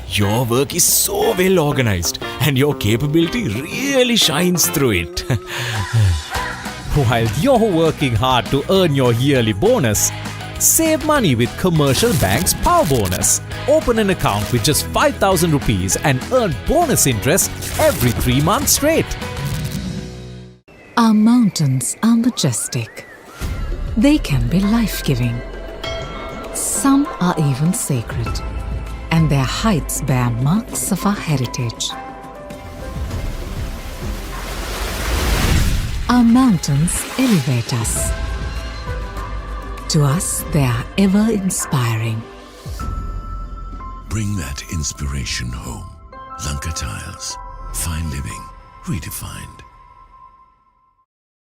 S5: Your work is so well organized and your capability really shines through it.
S6: While you're working hard to earn your yearly bonus, save money with Commercial Bank's Power Bonus. Open an account with just 5,000 rupees and earn bonus interest every 3 months straight.
S7: Our mountains are majestic. They can be life-giving. Some are even sacred, and their heights bear marks of our heritage. Our mountains elevate us. To us, they are ever inspiring.
S8: Bring that inspiration home. Lanka Tiles. Fine living. Redefined.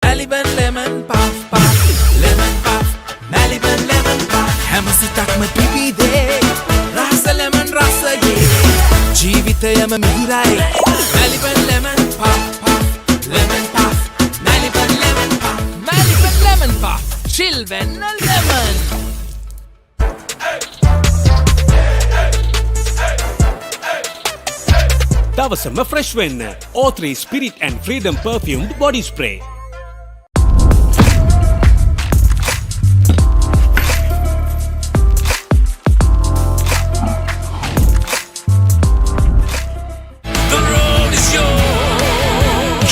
S9: Maliban lemon puff puff. Lemon puff. Maliban lemon puff. හැමසිතක්ම පිපිදේ. රස lemon රසගේ. ජීවිතයම මිහිරයි. Maliban lemon puff puff. Lemon puff. Maliban lemon puff. Maliban lemon puff. Chill when a lemon.
S12: දවසම fresh වෙන්න. O3 Spirit and Freedom Perfumed Body Spray.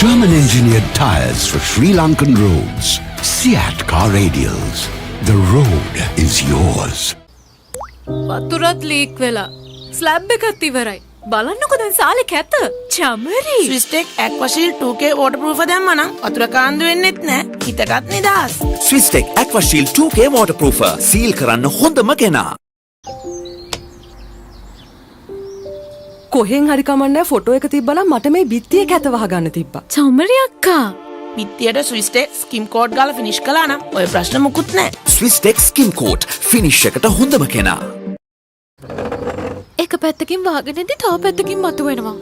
S8: German engineered tires for Sri Lankan roads. Seat car radials. The road is yours.
S14: වතුරත් leak වෙලා. Slab එකත් ඉවරයි. බලන්නකො දැන් සාලේ කැත. Chamari.
S15: ස්විස්ටෙක් ඇක්වාෂීල්ඩ් 2K waterproof දැම්මනම් වතුර කාන්දු වෙන්නෙත් නෑ. හිතටත් නිදහස්.
S10: ස්විස්ටෙක් ඇක්වාෂීල්ඩ් 2K waterproofer. සීල් කරන්න හොඳම කෙනා.
S16: කොහෙන් හරි කමන්නේ ෆොටෝ එක තිබ්බනම් මට මේ බිත්තියේ කැත වහගන්න තිබ්බා.
S14: චමරි අක්කා.
S15: බිත්තියට ස්විස්ටෙක් ස්කිම් කෝට් ගාලා ෆිනිෂ් කළා නම් ඔය ප්‍රශ්න මුකුත් නෑ.
S10: ස්විස්ටෙක් ස්කිම් කෝට් ෆිනිෂ් එකට හොඳම කෙනා.
S14: එක පැත්තකින් වහගෙනදී තව පැත්තකින් මතුවෙනවා.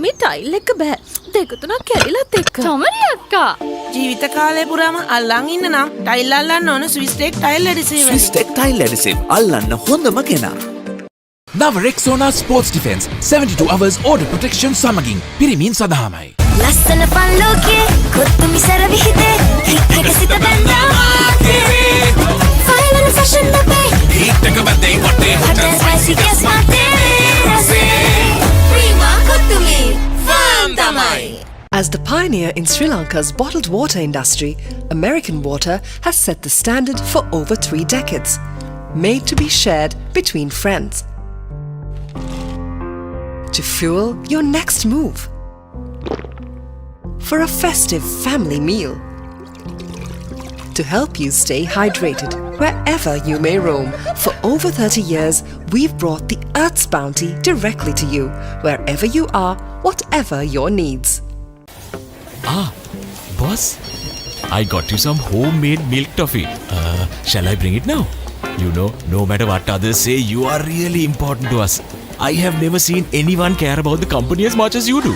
S14: මේ ටයිල් එක බෑ. දෙක තුනක් කැඩිලත් එක්ක. චමරි අක්කා.
S15: ජීවිත කාලය පුරාම අල්ලන් ඉන්න නම් ටයිල් අල්ලන්න ඕන ස්විස්ටෙක් ටයිල් ඇඩිසිව්.
S10: ස්විස්ටෙක් ටයිල් ඇඩිසිව් අල්ලන්න හොඳම කෙනා.
S17: නව රෙක්සෝනා sports defence 72 hours order protection සමගින් පිරිමින් සඳහාමයි.
S3: ලස්සන පන් ලෝකේ කොත්තු මිසර විහිදේ හික්කට සිත බැඳා ෆයිනල් ෆැෂන් අපේ
S9: හිටක බදේ වටේ
S3: හොටල් ස්පයිසි ගස් මාතේ රසේ ප්‍රීමා කොත්තුමි ෆාම් තමයි.
S4: As the pioneer in Sri Lanka's bottled water industry, American Water has set the standard for over 3 decades, made to be shared between friends. To fuel your next move, for a festive family meal, to help you stay hydrated wherever you may roam. For over 30 years, we've brought the Earth's bounty directly to you, wherever you are, whatever your needs.
S5: Boss, I got you some homemade milk toffee. Shall I bring it now? You know, no matter what others say, you are really important to us. I have never seen anyone care about the company as much as you do.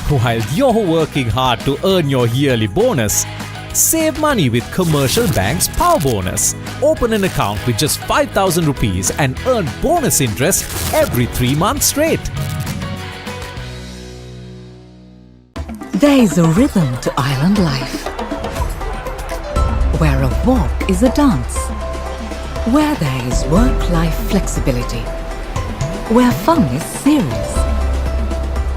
S6: While you're working hard to earn your yearly bonus, Save money with Commercial Bank's Power Bonus. Open an account with just 5,000 rupees and earn bonus interest every 3 months straight.
S7: There is a rhythm to island life, where a walk is a dance, where there is work-life flexibility, where fun is serious,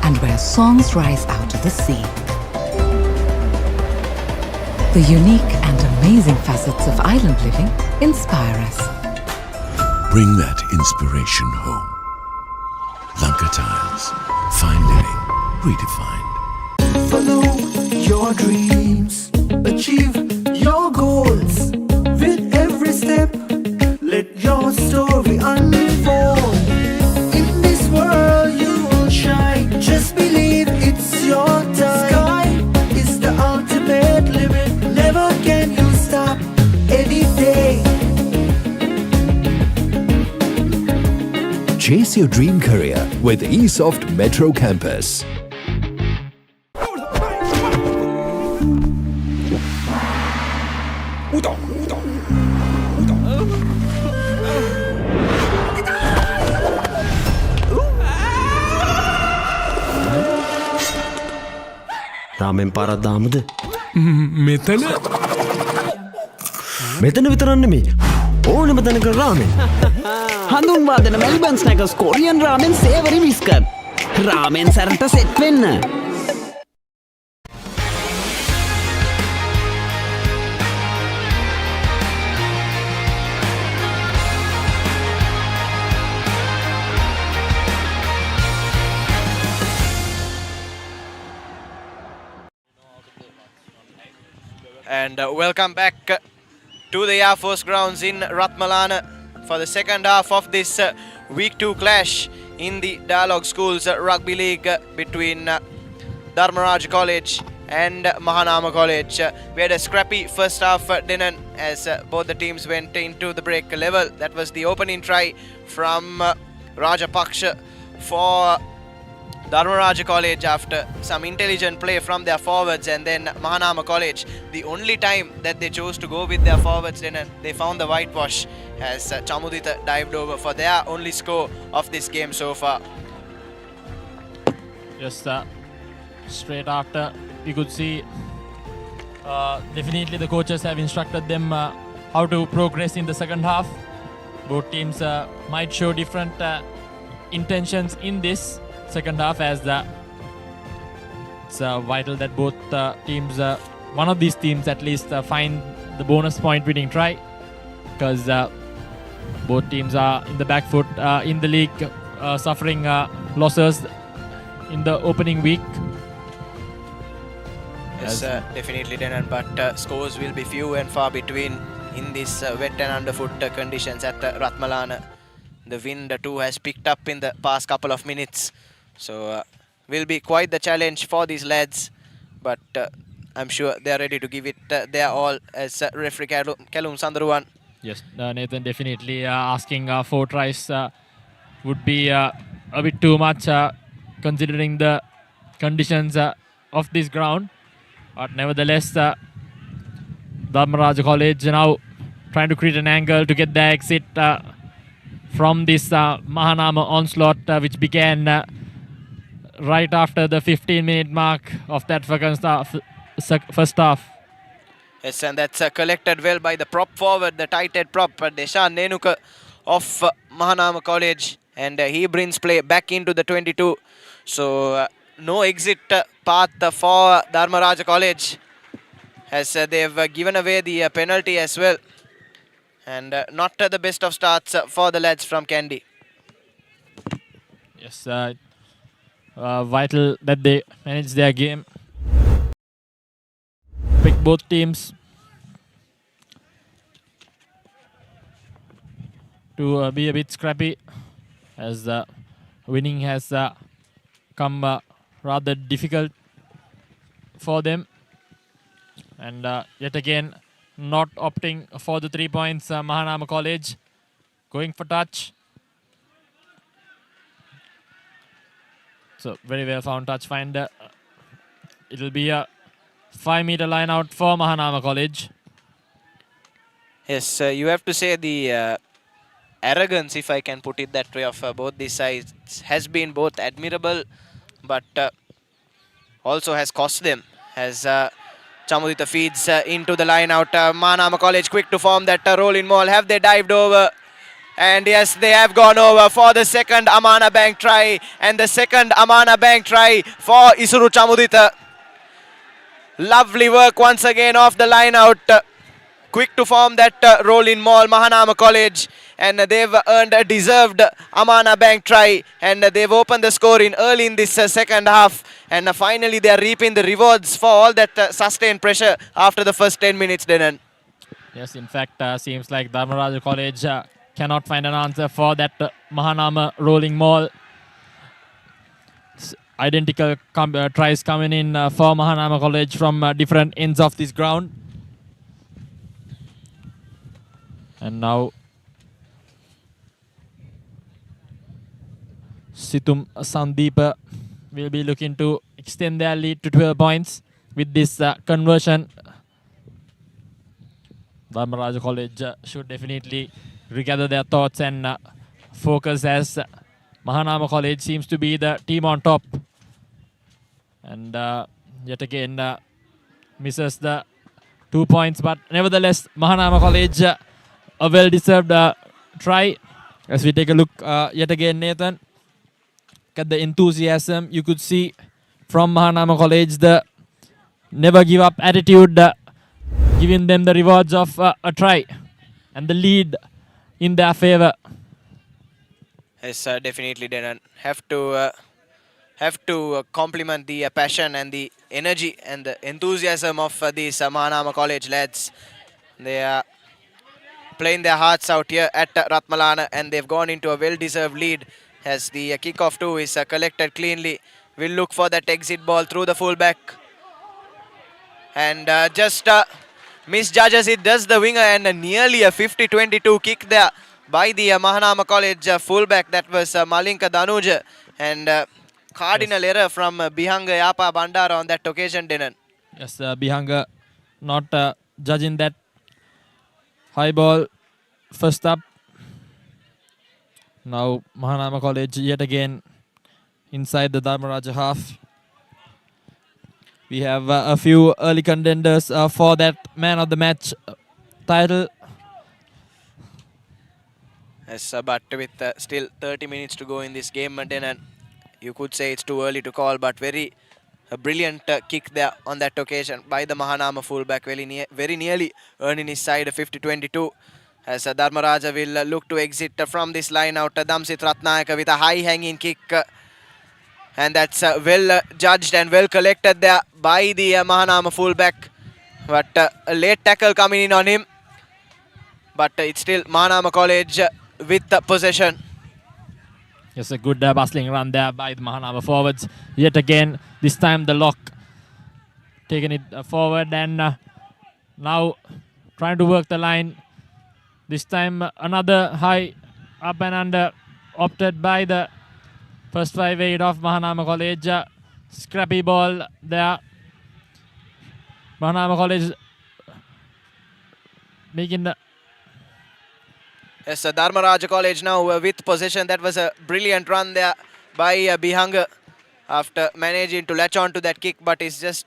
S7: and where songs rise out of the sea. The unique and amazing facets of island living inspire us.
S8: Bring that inspiration home. Lanka Tiles. Fine living redefined.
S9: Follow your dreams, achieve your goals. With every step, let your story unfold. In this world you will shine. Just believe it's your time. Sky is the ultimate limit. Never can you stop any day.
S18: Chase your dream career with eSoft Metro Campus.
S11: රාමෙන් පාරක් දාමුද?
S12: මෙතන
S11: මෙතන විතරක් නෙමෙයි. ඕනෙම තැනක රාමෙන්.
S13: හඳුන්වා දෙන Melbourne ස්නැකර්ස් Korean රාමෙන් සේවරි විස්කර්. රාමෙන් සැරට set වෙන්න.
S1: And welcome back to the Air Force grounds in Ratmalana for the second half of this Week 2 clash in the Dialog Schools Rugby League between Dharmaraja College and Mahanama College. We had a scrappy first half, Denan, as both the teams went into the break level. That was the opening try from Rajapaksha for Dharmaraja College after some intelligent play from their forwards, and then Mahanama College, the only time that they chose to go with their forwards, then they found the whitewash as Chamudita dived over for their only score of this game so far.
S2: Just straight after, we could see definitely the coaches have instructed them how to progress in the second half. Both teams might show different intentions in this second half, as it's vital that both teams, one of these teams at least, find the bonus point winning try, because both teams are in the back foot in the league, suffering losses in the opening week.
S1: Yes, definitely, Denan, but scores will be few and far between in these wet and underfoot conditions at Ratmalana. The wind too has picked up in the past couple of minutes. So will be quite the challenge for these lads, but I'm sure they are ready to give it their all, as referee Kalum Sandaruwan.
S2: Yes, Nathan, definitely asking 4 tries would be a bit too much considering the conditions of this ground. But nevertheless, Dharmaraja College now trying to create an angle to get the exit from this Mahanama onslaught, which began right after the 15-minute mark of that first half.
S1: Yes, and that's collected well by the prop forward, the tight head prop, Deshan Nenuka of Mahanama College, and he brings play back into the 22. So no exit path for Dharmaraja College, as they've given away the penalty as well, and not the best of starts for the lads from Kandy.
S2: Yes, vital that they manage their game. Pick both teams to be a bit scrappy, as winning has come rather difficult for them. And yet again, not opting for the 3 points, Mahanama College going for touch. So very well found touch find. It'll be a 5-meter line out for Mahanama College.
S1: Yes, you have to say the arrogance, if I can put it that way, of both these sides has been both admirable, but also has cost them. As Chamudita feeds into the line out, Mahanama College quick to form that rolling maul. Have they dived over? And yes, they have gone over for the second Amana Bank try, and the second Amana Bank try for Isuru Chamudita. Lovely work once again off the line out. Quick to form that roll in maul, Mahanama College, and they've earned a deserved Amana Bank try, and they've opened the score in early in this second half, and finally they are reaping the rewards for all that sustained pressure after the first 10 minutes, Denan.
S2: Yes, in fact, seems like Dharmaraja College cannot find an answer for that Mahanama rolling maul. Identical tries coming in for Mahanama College from different ends of this ground. And now Situm Sandeepa will be looking to extend their lead to 12 points with this conversion. Dharmaraja College should definitely regather their thoughts and focus, as Mahanama College seems to be the team on top. And yet again misses the 2 points, but nevertheless Mahanama College a well-deserved try. As we take a look yet again, Nathan, at the enthusiasm you could see from Mahanama College, the never give up attitude, giving them the rewards of a try and the lead in their favor.
S1: Yes, definitely, Denan. Have to compliment the passion and the energy and the enthusiasm of these Mahanama College lads. They are playing their hearts out here at Ratmalana, and they've gone into a well-deserved lead as the kickoff too is collected cleanly. We'll look for that exit ball through the fullback, and just misjudges it, does the winger, and nearly a 50-22 kick there by the Mahanama College fullback. That was Malinka Danuja, and cardinal error from Bihanga Yapa Bandara on that occasion, Denan.
S2: Yes, Bihanga not judging that high ball first up. Now Mahanama College yet again inside the Dharmaraja half. We have a few early contenders for that man of the match title.
S1: Yes, but with still 30 minutes to go in this game, Denan, you could say it's too early to call, but very brilliant kick there on that occasion by the Mahanama fullback, very nearly earning his side 50-22. As Dharmaraja will look to exit from this line out, Damsit Ratnayaka with a high hanging kick. And that's well judged and well collected there by the Mahanama fullback. But a late tackle coming in on him. But it's still Mahanama College with the possession.
S2: Yes, a good bustling run there by the Mahanama forwards. Yet again, this time the lock taking it forward, and now trying to work the line. This time another high up and under opted by the first 5-8 of Mahanama College. Scrappy ball there. Mahanama College making the...
S1: Yes, Dharmaraja College now with possession. That was a brilliant run there by Bihanga after managing to latch on to that kick, but it's just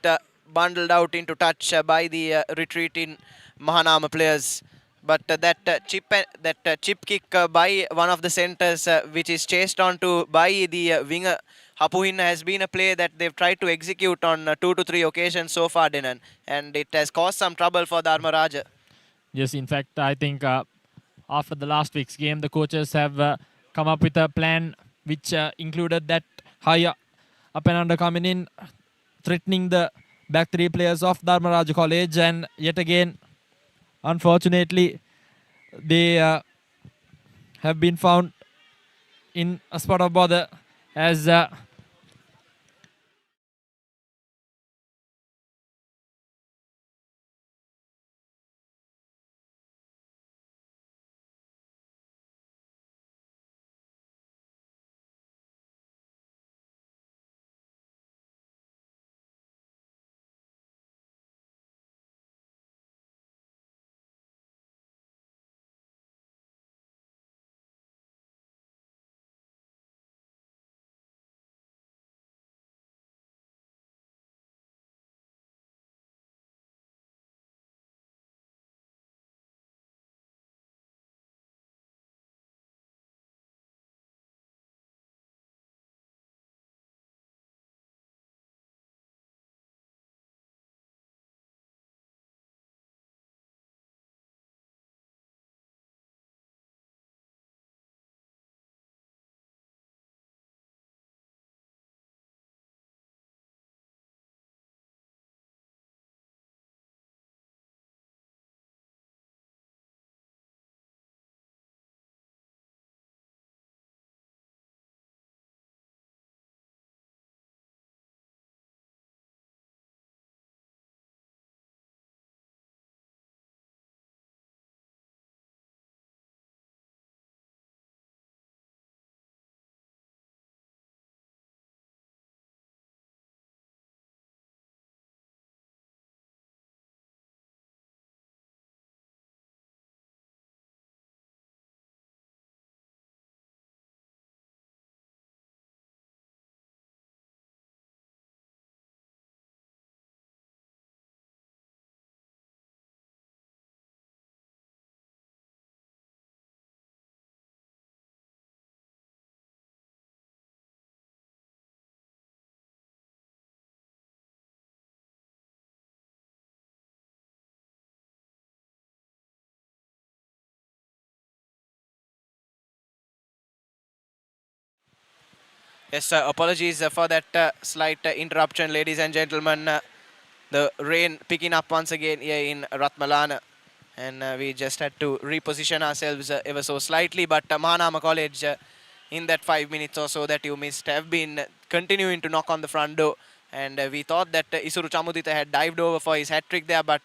S1: bundled out into touch by the retreating Mahanama players. But that chip kick by one of the centers, which is chased onto by the winger Hapuhinna, has been a play that they've tried to execute on 2 to 3 occasions so far, Denan, and it has caused some trouble for Dharmaraja.
S2: Yes, in fact, I think after the last week's game, the coaches have come up with a plan which included that high up and under coming in, threatening the back three players of Dharmaraja College, and yet again, unfortunately, they have been found in a spot of bother as
S1: Yes, apologies for that slight interruption, ladies and gentlemen. The rain picking up once again here in Ratmalana, and we just had to reposition ourselves ever so slightly. But Mahanama College, in that 5 minutes or so that you missed, have been continuing to knock on the front door. And we thought that Isuru Chamudita had dived over for his hat-trick there, but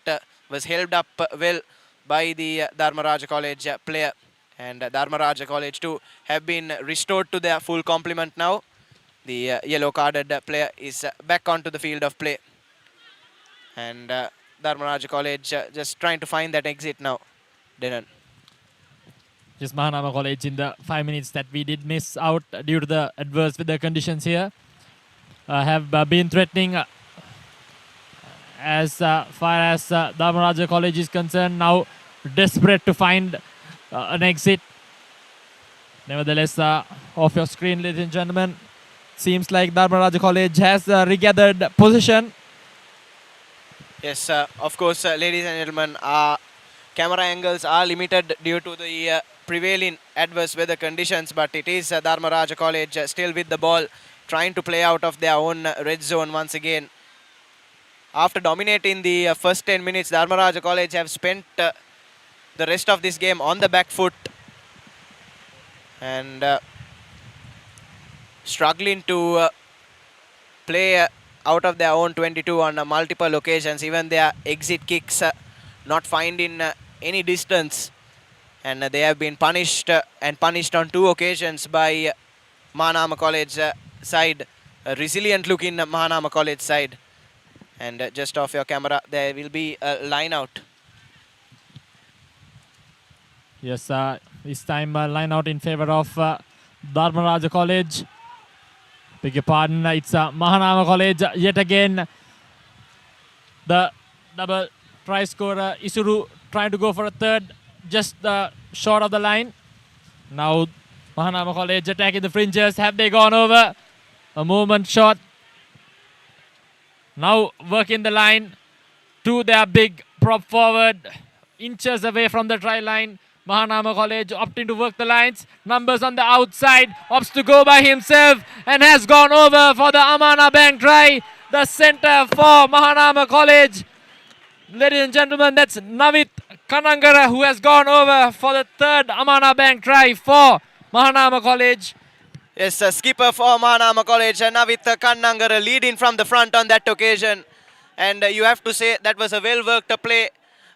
S1: was held up well by the Dharmaraja College player. And Dharmaraja College too have been restored to their full complement now. The yellow-carded player is back onto the field of play. And Dharmaraja College just trying to find that exit now. Denan.
S2: Just Mahanama College in the 5 minutes that we did miss out due to the adverse weather conditions here have been threatening as far as Dharmaraja College is concerned. Now desperate to find an exit. Nevertheless, off your screen, ladies and gentlemen, seems like Dharmaraja College has regathered position.
S1: Yes, of course, ladies and gentlemen, our camera angles are limited due to the prevailing adverse weather conditions, but it is Dharmaraja College still with the ball, trying to play out of their own red zone once again. After dominating the first 10 minutes, Dharmaraja College have spent the rest of this game on the back foot and struggling to play out of their own 22 on multiple occasions. Even their exit kicks not finding any distance, and they have been punished and punished on 2 occasions by Mahanama College side, a resilient looking Mahanama College side. And just off your camera, there will be a line out.
S2: Yes, this time line out in favor of Dharmaraja College. Beg your pardon, it's Mahanama College yet again. The double try scorer Isuru trying to go for a third, just short of the line. Now Mahanama College attacking the fringes. Have they gone over? A movement shot. Now working the line to their big prop forward, inches away from the try line. Mahanama College opting to work the lines. Numbers on the outside. Opts to go by himself and has gone over for the Amana Bank try. The center for Mahanama College. Ladies and gentlemen, that's Navit Kanangara who has gone over for the third Amana Bank try for Mahanama College.
S1: Yes, skipper for Mahanama College, Navit Kannangara leading from the front on that occasion. And you have to say that was a well-worked play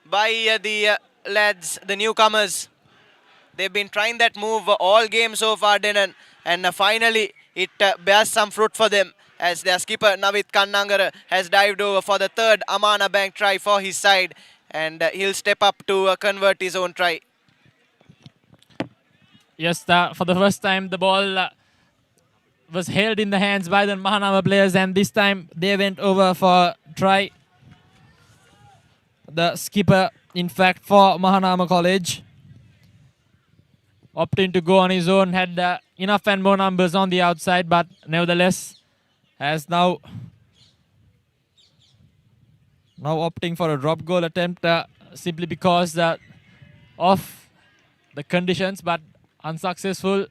S1: by the lads, the newcomers. They've been trying that move all game so far, Denan, and finally it bears some fruit for them as their skipper Navit Kannangara has dived over for the third Amana Bank try for his side, and he'll step up to convert his own try.
S2: Yes, for the first time the ball was held in the hands by the Mahanama players, and this time they went over for try. The skipper, in fact, for Mahanama College, opting to go on his own, had enough and more numbers on the outside, but nevertheless has now opting for a drop goal attempt simply because of the conditions, but unsuccessful.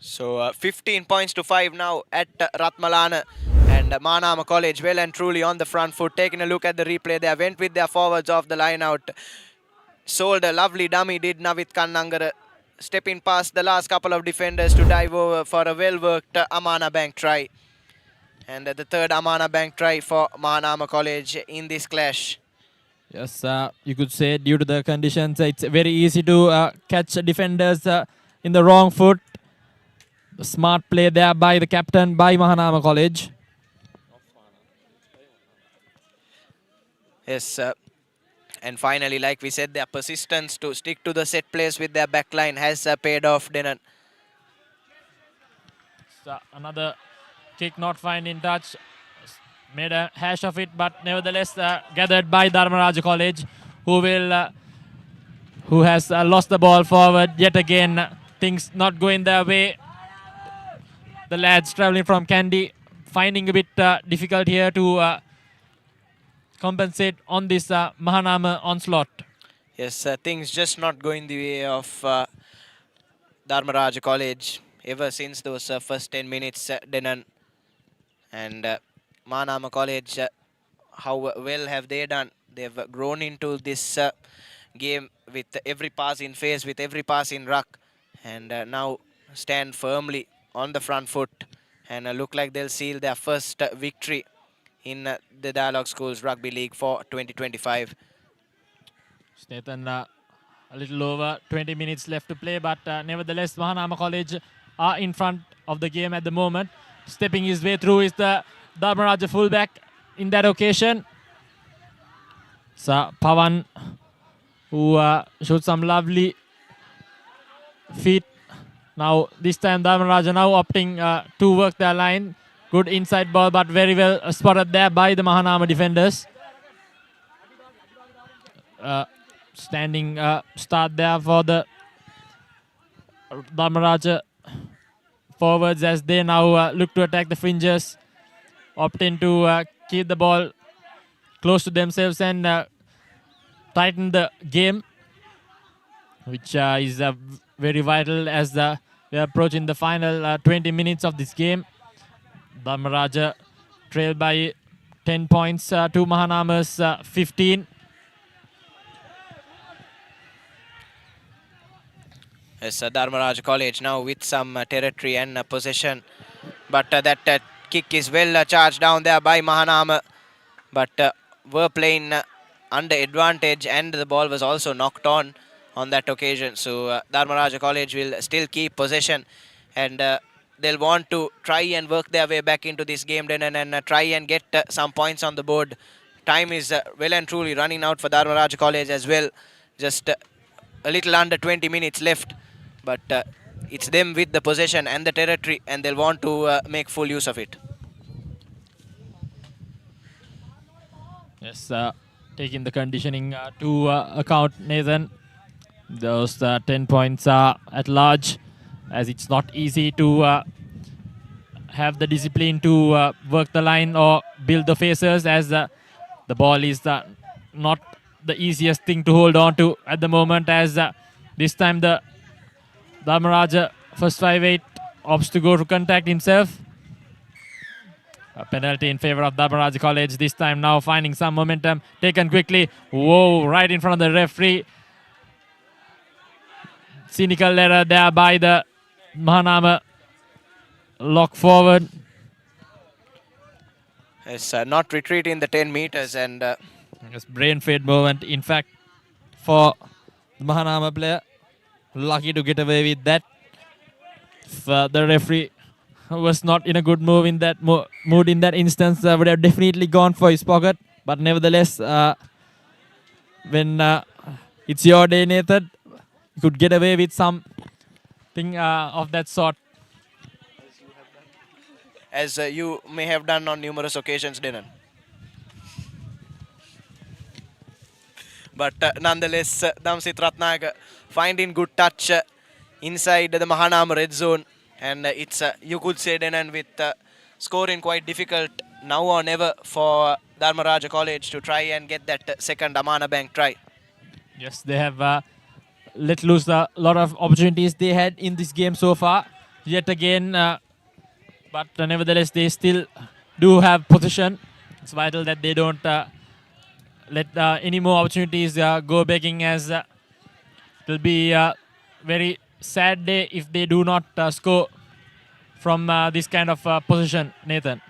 S1: So 15 points to 5 now at Ratmalana, and Mahanama College well and truly on the front foot. Taking a look at the replay, they went with their forwards off the line out. Sold a lovely dummy, did Navit Kannangara, stepping past the last couple of defenders to dive over for a well-worked Amana Bank try. And the third Amana Bank try for Mahanama College in this clash.
S2: Yes, you could say due to the conditions, it's very easy to catch defenders in the wrong foot. The smart play there by the captain, by Mahanama College.
S1: Yes, and finally, like we said, their persistence to stick to the set plays with their backline has paid off, Denan.
S2: So another kick not fine in touch. Made a hash of it, but nevertheless gathered by Dharmaraja College, who has lost the ball forward yet again. Things not going their way. The lads traveling from Kandy finding a bit difficult here to compensate on this Mahanama onslaught.
S1: Yes, things just not going the way of Dharmaraja College. ever since those first 10 minutes, Denon. And Mahanama College, how well have they done? They've grown into this game with every pass in phase, with every pass in ruck, and now stand firmly on the front foot and look like they'll seal their first victory in the Dialog Schools Rugby League for 2025.
S2: Nathan, a little over 20 minutes left to play, but nevertheless, Mahanama College are in front of the game at the moment. Stepping his way through is the Dharmaraja fullback in that occasion. It's Pavan who showed some lovely feet. Now, this time Dharmaraja now opting to work their line. Good inside ball, but very well spotted there by the Mahanama defenders. Standing start there for the Dharmaraja forwards as they now look to attack the fringes, opting to keep the ball close to themselves and tighten the game, which is very vital as we are approaching the final 20 minutes of this game. Dharmaraja trail by 10 points to Mahanama's 15.
S1: Yes, Dharmaraja College now with some territory and possession, but that kick is well charged down there by Mahanama, but were playing under advantage and the ball was also knocked on that occasion. So Dharmaraja College will still keep possession, and they'll want to try and work their way back into this game then and try and get some points on the board. Time is well and truly running out for Dharmaraja College as well. Just a little under 20 minutes left, but it's them with the possession and the territory, and they'll want to make full use of it.
S2: Yes, taking the conditioning to account, Nathan. Those 10 points are at large, as it's not easy to have the discipline to work the line or build the faces, as the ball is not the easiest thing to hold on to at the moment, as this time the Dharmaraja first 5'8" opts to go to contact himself. A penalty in favor of Dharmaraja College this time, now finding some momentum, taken quickly. Whoa, right in front of the referee. Cynical error there by the Mahanama lock forward.
S1: It's not retreating the 10 meters, and
S2: it's brain fade moment, in fact, for the Mahanama player. Lucky to get away with that. If the referee was not in a good mood in that instance, would have definitely gone for his pocket. But nevertheless, when it's your day, Nathan, you could get away with something of that sort.
S1: As you may have done on numerous occasions, Denon. But nonetheless, Damsit Ratnaga finding good touch inside the Mahanama red zone, and it's you could say, Denon, with scoring quite difficult now or never for Dharmaraja College to try and get that second Amana Bank try.
S2: Yes, they have let loose a lot of opportunities they had in this game so far. Yet again, but nevertheless, they still do have possession. It's vital that they don't let any more opportunities go begging, as it will be a very sad day if they do not score from this kind of position, Nathan.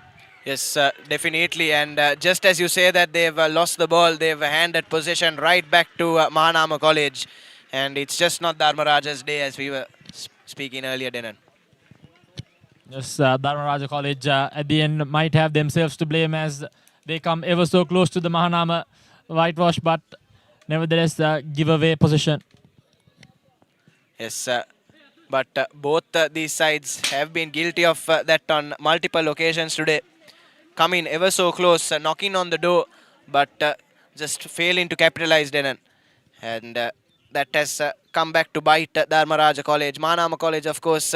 S1: Yes, definitely. And just as you say that they've lost the ball, they've handed possession right back to Mahanama College. And it's just not Dharmaraja's day, as we were speaking earlier, Denon.
S2: Yes, Dharmaraja College at the end might have themselves to blame, as they come ever so close to the Mahanama whitewash, but nevertheless give away possession.
S1: Yes, but both these sides have been guilty of that on multiple occasions today. Coming ever so close, knocking on the door, but just failing to capitalize, Denon. And that has come back to bite Dharmaraja College. Mahanama College, of course,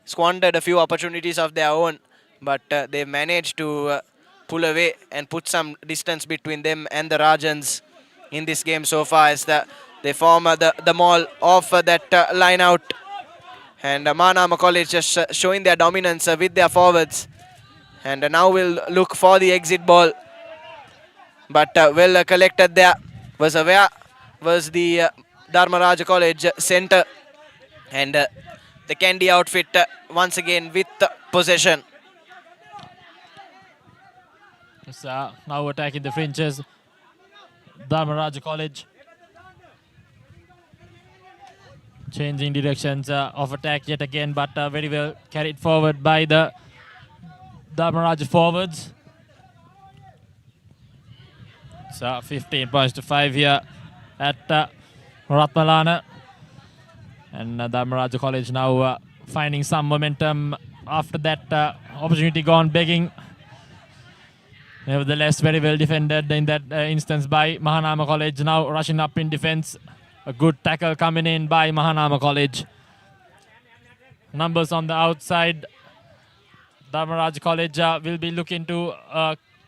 S1: squandered a few opportunities of their own, but they've managed to pull away and put some distance between them and the Rajans in this game so far, as they form the maul of that line out. And Mahanama College just showing their dominance with their forwards. And now we'll look for the exit ball. But well collected there. Was aware was the Dharmaraja College centre. And the Kandy outfit once again with possession.
S2: It's now attacking the fringes. Dharmaraja College changing directions of attack yet again, but very well carried forward by the Dharmaraja forwards. So 15 points to 5 here at Ratmalana. And Dharmaraja College now finding some momentum after that opportunity gone begging. Nevertheless, very well defended in that instance by Mahanama College. Now rushing up in defense. A good tackle coming in by Mahanama College. Numbers on the outside. Dharmaraja College will be looking to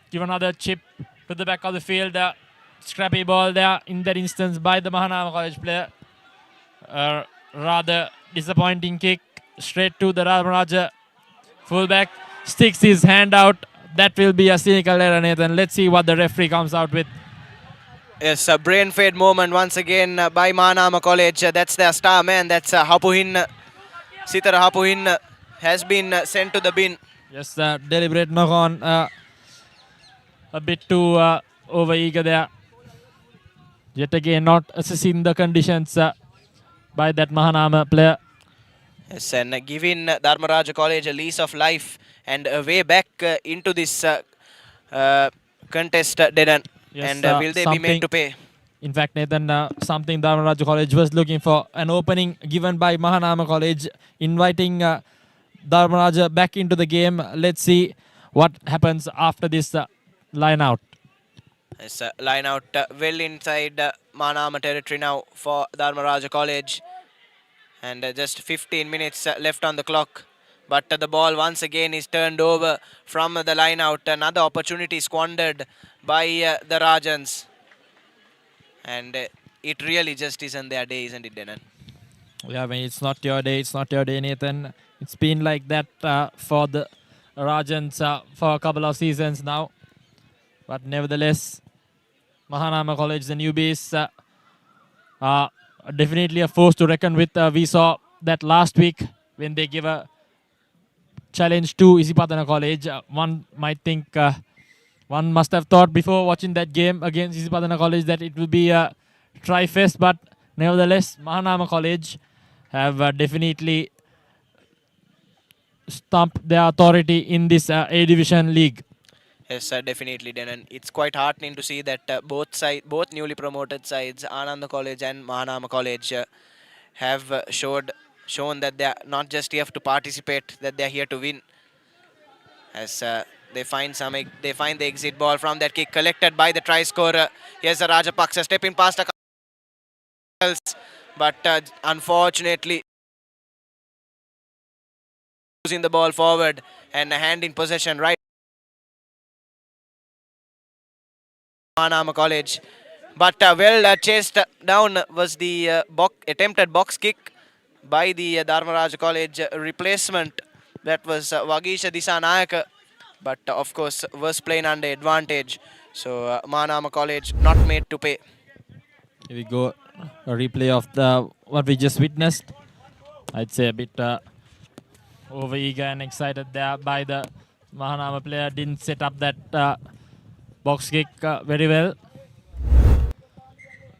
S2: give another chip to the back of the field. Scrappy ball there in that instance by the Mahanama College player. Rather disappointing kick straight to the Dharmaraja fullback. Sticks his hand out. That will be a cynical error, Nathan. Let's see what the referee comes out with.
S1: Yes, a brain fade moment once again by Mahanama College. That's their star man. That's Hapuhin. Sitara Hapuhin has been sent to the bin.
S2: Yes, deliberate knock on. A bit too over eager there. Yet again, not assessing the conditions by that Mahanama player.
S1: Yes, and giving Dharmaraja College a lease of life and a way back into this contest, Dedan.
S2: Yes,
S1: and will they be made to pay?
S2: In fact, Nathan, something Dharmaraja College was looking for. An opening given by Mahanama College, inviting Dharmaraja back into the game. Let's see what happens after this line out.
S1: Yes, line out well inside Mahanama territory now for Dharmaraja College. And just 15 minutes left on the clock. But the ball once again is turned over from the line out. Another opportunity squandered by the Rajans. And it really just isn't their day, isn't it, Denan?
S2: Yeah, when it's not your day, it's not your day, Nathan. It's been like that for the Rajans for a couple of seasons now. But nevertheless, Mahanama College, the newbies, are definitely a force to reckon with. We saw that last week when they gave a challenge to Isipatana College. One might think, one must have thought before watching that game against Isipatana College that it will be a tri-fest, but nevertheless, Mahanama College have definitely stumped their authority in this A Division league.
S1: Yes, definitely, Denan. It's quite heartening to see that both newly promoted sides, Ananda College and Mahanama College, have shown that they are not just here to participate, that they are here to win. As they find the exit ball from that kick collected by the try scorer. Here's the Rajapaksa stepping past a couple, but unfortunately losing the ball forward and a hand in possession right. Mahanama College, but well chased down was the attempted box kick by the Dharmaraja College replacement. That was Vagisha Disanayaka, but of course was playing under advantage. So Mahanama College not made to pay.
S2: Here we go, a replay of the what we just witnessed. I'd say a bit over eager and excited there by the Mahanama player. Didn't set up that box kick very well.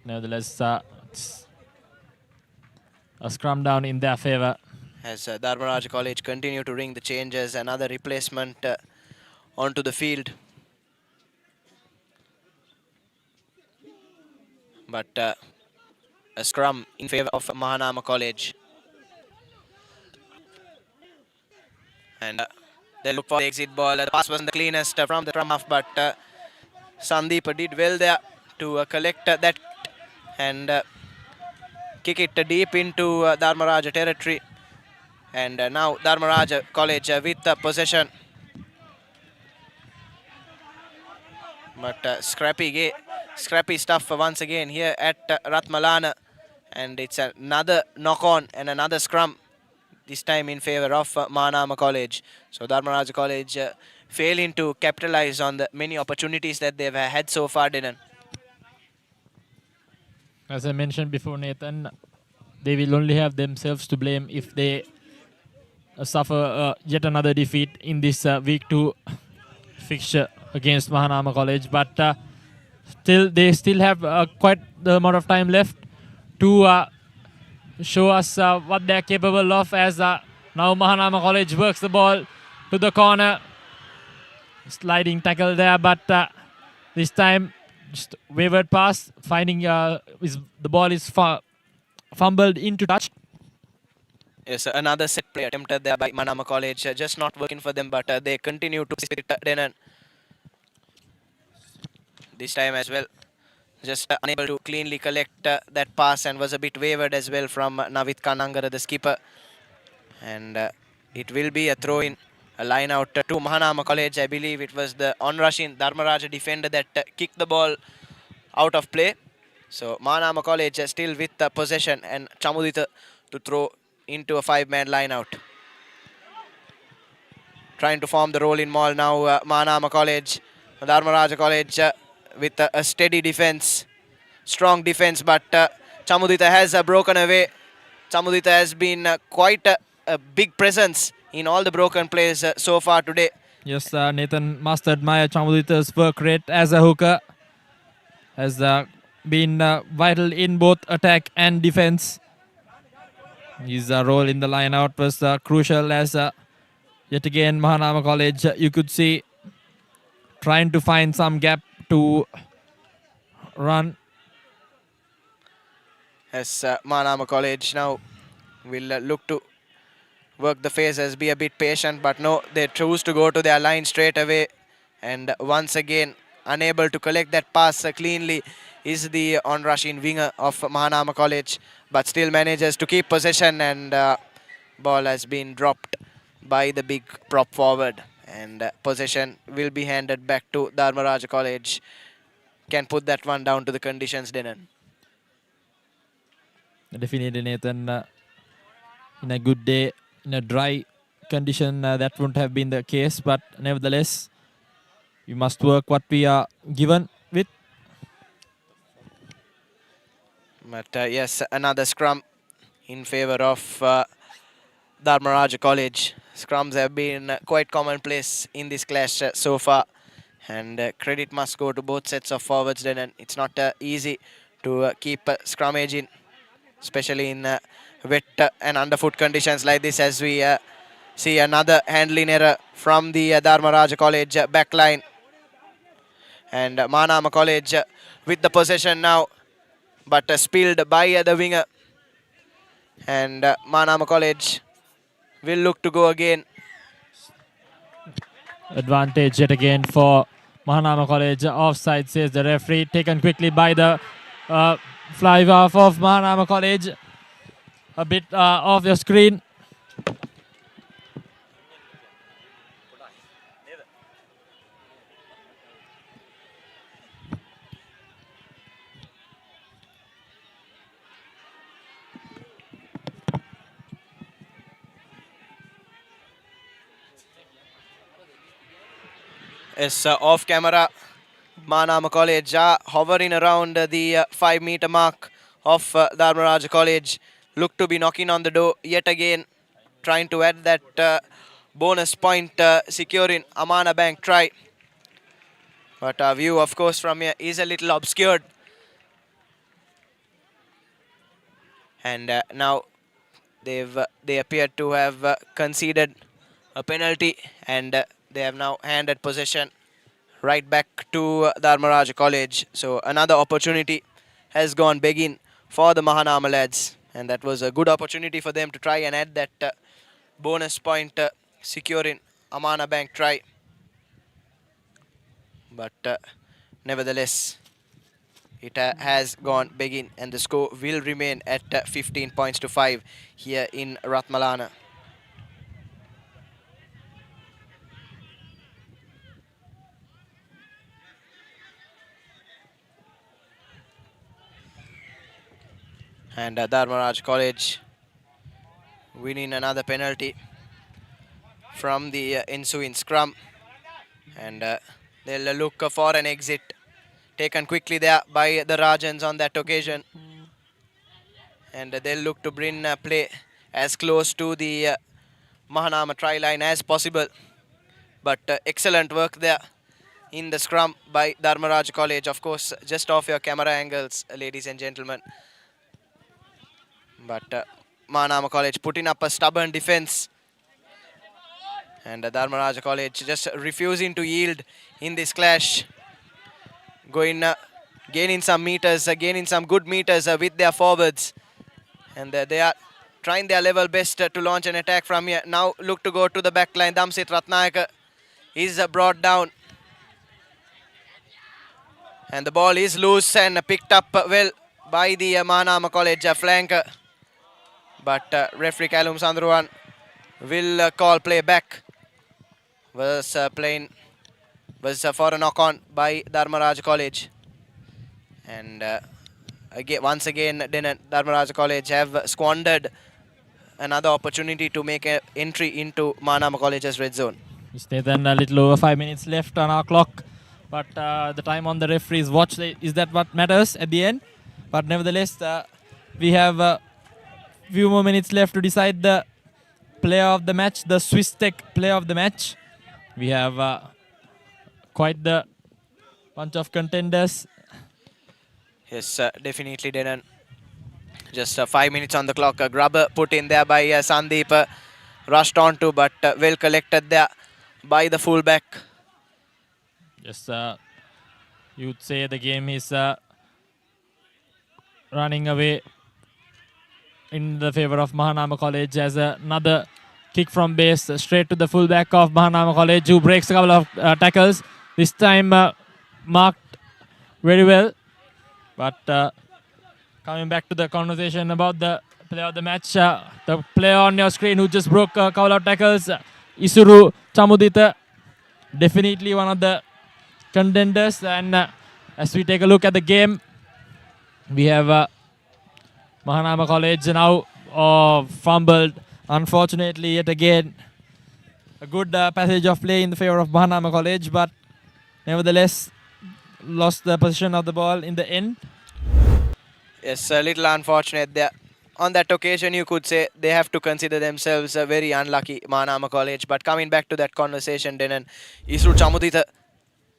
S2: Nevertheless, it's a scrum down in their favour.
S1: As Dharmaraja College continue to ring the changes, another replacement onto the field. But a scrum in favour of Mahanama College. And they look for the exit ball. The pass wasn't the cleanest from the scrum half, but Sandeep did well there to collect that and kick it deep into Dharmaraja territory. And now Dharmaraja College with possession. But scrappy stuff once again here at Ratmalana. And it's another knock on and another scrum this time in favor of Mahanama College. So Dharmaraja College failing to capitalize on the many opportunities that they've had so far, Dinan.
S2: As I mentioned before, Nathan, they will only have themselves to blame if they suffer yet another defeat in this week 2 fixture against Mahanama College. But they still have quite the amount of time left to show us what they're capable of, as now Mahanama College works the ball to the corner. Sliding tackle there, but this time just wavered pass, finding the ball is fumbled into touch.
S1: Yes, another set play attempted there by Mahanama College, just not working for them, but they continue to spirit Denan. This time as well, just unable to cleanly collect that pass, and was a bit wavered as well from Navit Kanangara, the skipper. And it will be a throw-in, a line out to Mahanama College. I believe it was the on-rushing Dharmaraja defender that kicked the ball out of play. So Mahanama College still with possession, and Chamudita to throw into a 5-man line out. Trying to form the rolling maul now, Mahanama College. Dharmaraja College with a steady defense, strong defense, but Chamudita has broken away. Chamudita has been quite a big presence in all the broken plays so far today.
S2: Yes, Nathan must admire Chamudita's work rate as a hooker. Has been vital in both attack and defense. His role in the line out was crucial, as yet again Mahanama College, you could see, trying to find some gap to run.
S1: As Mahanama College now will look to work the phases, be a bit patient, but no, they choose to go to their line straight away, and once again unable to collect that pass cleanly is the on-rushing winger of Mahanama College, but still manages to keep possession, and ball has been dropped by the big prop forward, and possession will be handed back to Dharmaraja College. Can put that one down to the conditions, Denan.
S2: Definitely, Nathan. In a good day, in a dry condition, that wouldn't have been the case, but nevertheless, we must work what we are given with.
S1: But yes, another scrum in favor of Dharmaraja College. Scrums have been quite commonplace in this clash so far, and credit must go to both sets of forwards then, and it's not easy to keep scrummage in, especially in wet and underfoot conditions like this, as we see another handling error from the Dharmaraja College backline. And Mahanama College with the possession now, but spilled by the winger. And Mahanama College will look to go again.
S2: Advantage yet again for Mahanama College. Offside, says the referee. Taken quickly by the fly off of Mahanama College. A bit off your screen.
S1: Is off camera. Mahanama College hovering around the 5-meter mark of Dharmaraja College. Look to be knocking on the door yet again, trying to add that bonus point, securing Amana Bank try. But our view, of course, from here is a little obscured. And now they appear to have conceded a penalty, and they have now handed possession right back to Dharmaraja College. So another opportunity has gone begging for the Mahanama lads, and that was a good opportunity for them to try and add that bonus point, securing Amana Bank try. But nevertheless, it has gone begging, and the score will remain at 15 points to 5 here in Ratmalana. And Dharmaraj College winning another penalty from the ensuing scrum, and they'll look for an exit taken quickly there by the Rajans on that occasion, and they'll look to bring play as close to the Mahanama try line as possible. But excellent work there in the scrum by Dharmaraja College. Of course, just off your camera angles, ladies and gentlemen. But Mahanama College putting up a stubborn defense, and Dharmaraja College just refusing to yield in this clash. Gaining some meters, gaining some good meters with their forwards, and they are trying their level best to launch an attack from here. Now look to go to the back line. Damsit Ratnayaka is brought down, and the ball is loose and picked up well by the Mahanama College flanker. But referee Kalum Sandruan will call play back. Was for a knock-on by Dharmaraja College. And once again, Dharmaraja College have squandered another opportunity to make an entry into Mahanama College's red zone.
S2: Stay then a little over 5 minutes left on our clock, but the time on the referee's watch, is that what matters at the end? But nevertheless, we have a few more minutes left to decide the player of the match, the Swiss Tech player of the match. We have quite the bunch of contenders.
S1: Yes, definitely, Denan. Just 5 minutes on the clock. A grubber put in there by Sandeep. Rushed onto, but well collected there by the fullback.
S2: Yes, you'd say the game is running away in the favor of Mahanama College as another kick from base straight to the fullback of Mahanama College, who breaks a couple of tackles. This time marked very well. But coming back to the conversation about the player of the match, the player on your screen who just broke a couple of tackles, Isuru Chamudita, definitely one of the contenders. And as we take a look at the game, we have Mahanama College now fumbled, unfortunately, yet again. A good passage of play in the favor of Mahanama College, but nevertheless lost the position of the ball in the end.
S1: Yes, a little unfortunate there. On that occasion, you could say they have to consider themselves very unlucky, Mahanama College. But coming back to that conversation, Denan, Isru Chamudita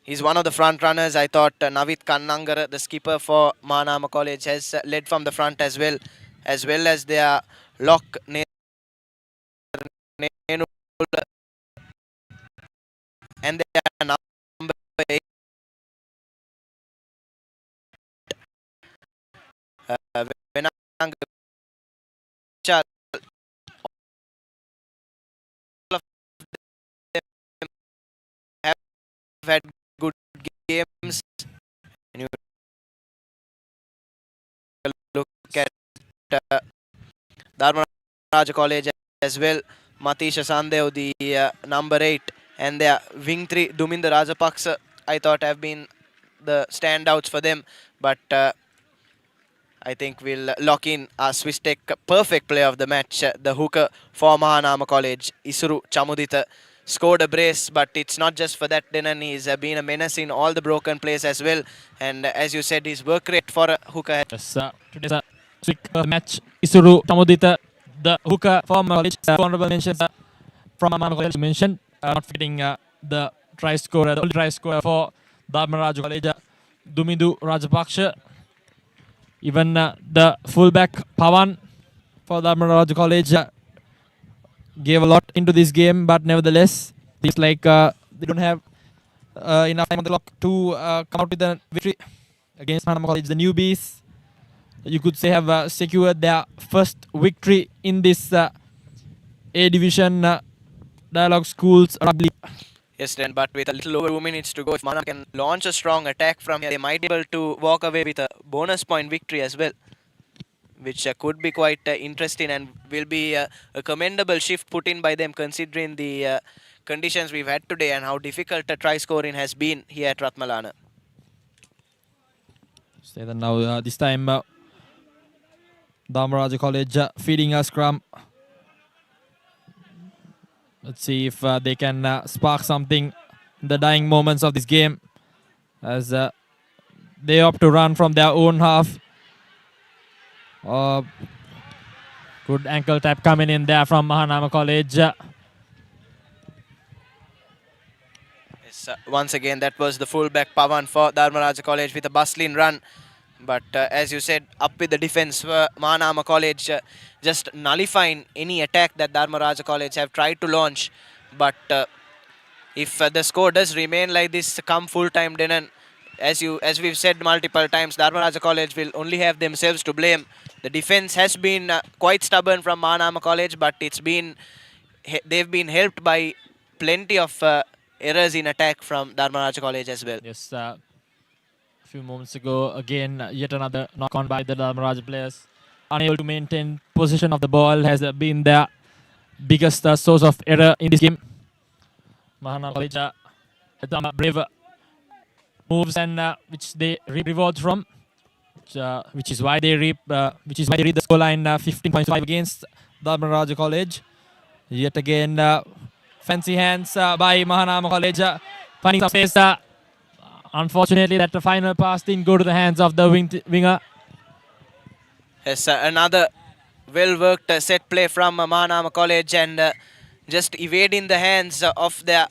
S1: is one of the front runners. I thought Navit Kannangara, the skipper for Mahanama College, has led from the front as well as their lock and their number 8. Have had good games. And you look at Dharmaraja College as well. Matisha Sandev, the number 8, and their wing 3, Duminda Rajapaksa, I thought have been the standouts for them. But I think we'll lock in our Swiss Tech perfect player of the match, the hooker for Mahanama College, Isuru Chamudita. Scored a brace, but it's not just for that, Denan. He's been a menace in all the broken plays as well. And as you said, his work rate for a hooker.
S2: Yes, today's Swiss match, Isuru Chamudita, the hooker for Mahanama College. Honorable mentions from Mahanama College mentioned, not fitting the try scorer, the only try scorer for Dharmaraja College, Dumindu Rajapaksha. Even the fullback Pawan for Dharmaraja College gave a lot into this game, but nevertheless, it's like they don't have enough time on the clock to come out with a victory against Mahanama College. The newbies, you could say, have secured their first victory in this A Division Dialog Schools Rugby.
S1: Yes, then, but with a little over 2 minutes to go, if Mahanama can launch a strong attack from here, they might be able to walk away with a bonus point victory as well, which could be quite interesting and will be a commendable shift put in by them, considering the conditions we've had today and how difficult try scoring has been here at Ratmalana.
S2: Stay there now. This time, Dharmaraja College feeding a scrum Let's see if they can spark something in the dying moments of this game, as they opt to run from their own half. Good ankle tap coming in there from Mahanama College.
S1: Once again, that was the fullback Pavan for Dharmaraja College with a bustling run. But as you said, up with the defense, Mahanama College just nullifying any attack that Dharmaraja College have tried to launch. But if the score does remain like this come full time, then as we've said multiple times, Dharmaraja College will only have themselves to blame. The defense has been quite stubborn from Mahanama College, but they've been helped by plenty of errors in attack from Dharmaraja College as well.
S2: Yes, a few moments ago, again, yet another knock on by the Dharmaraja players. Unable to maintain possession of the ball has been their biggest source of error in this game. Mahanama College had some brave moves and which they reap rewards from, which is why they reap the scoreline 15.5 against Dharmaraja College. Yet again, fancy hands by Mahanama College, finding some space. Unfortunately, that the final pass didn't go to the hands of the winger.
S1: Yes, another well-worked set play from Mahanama College, and just evading the hands of their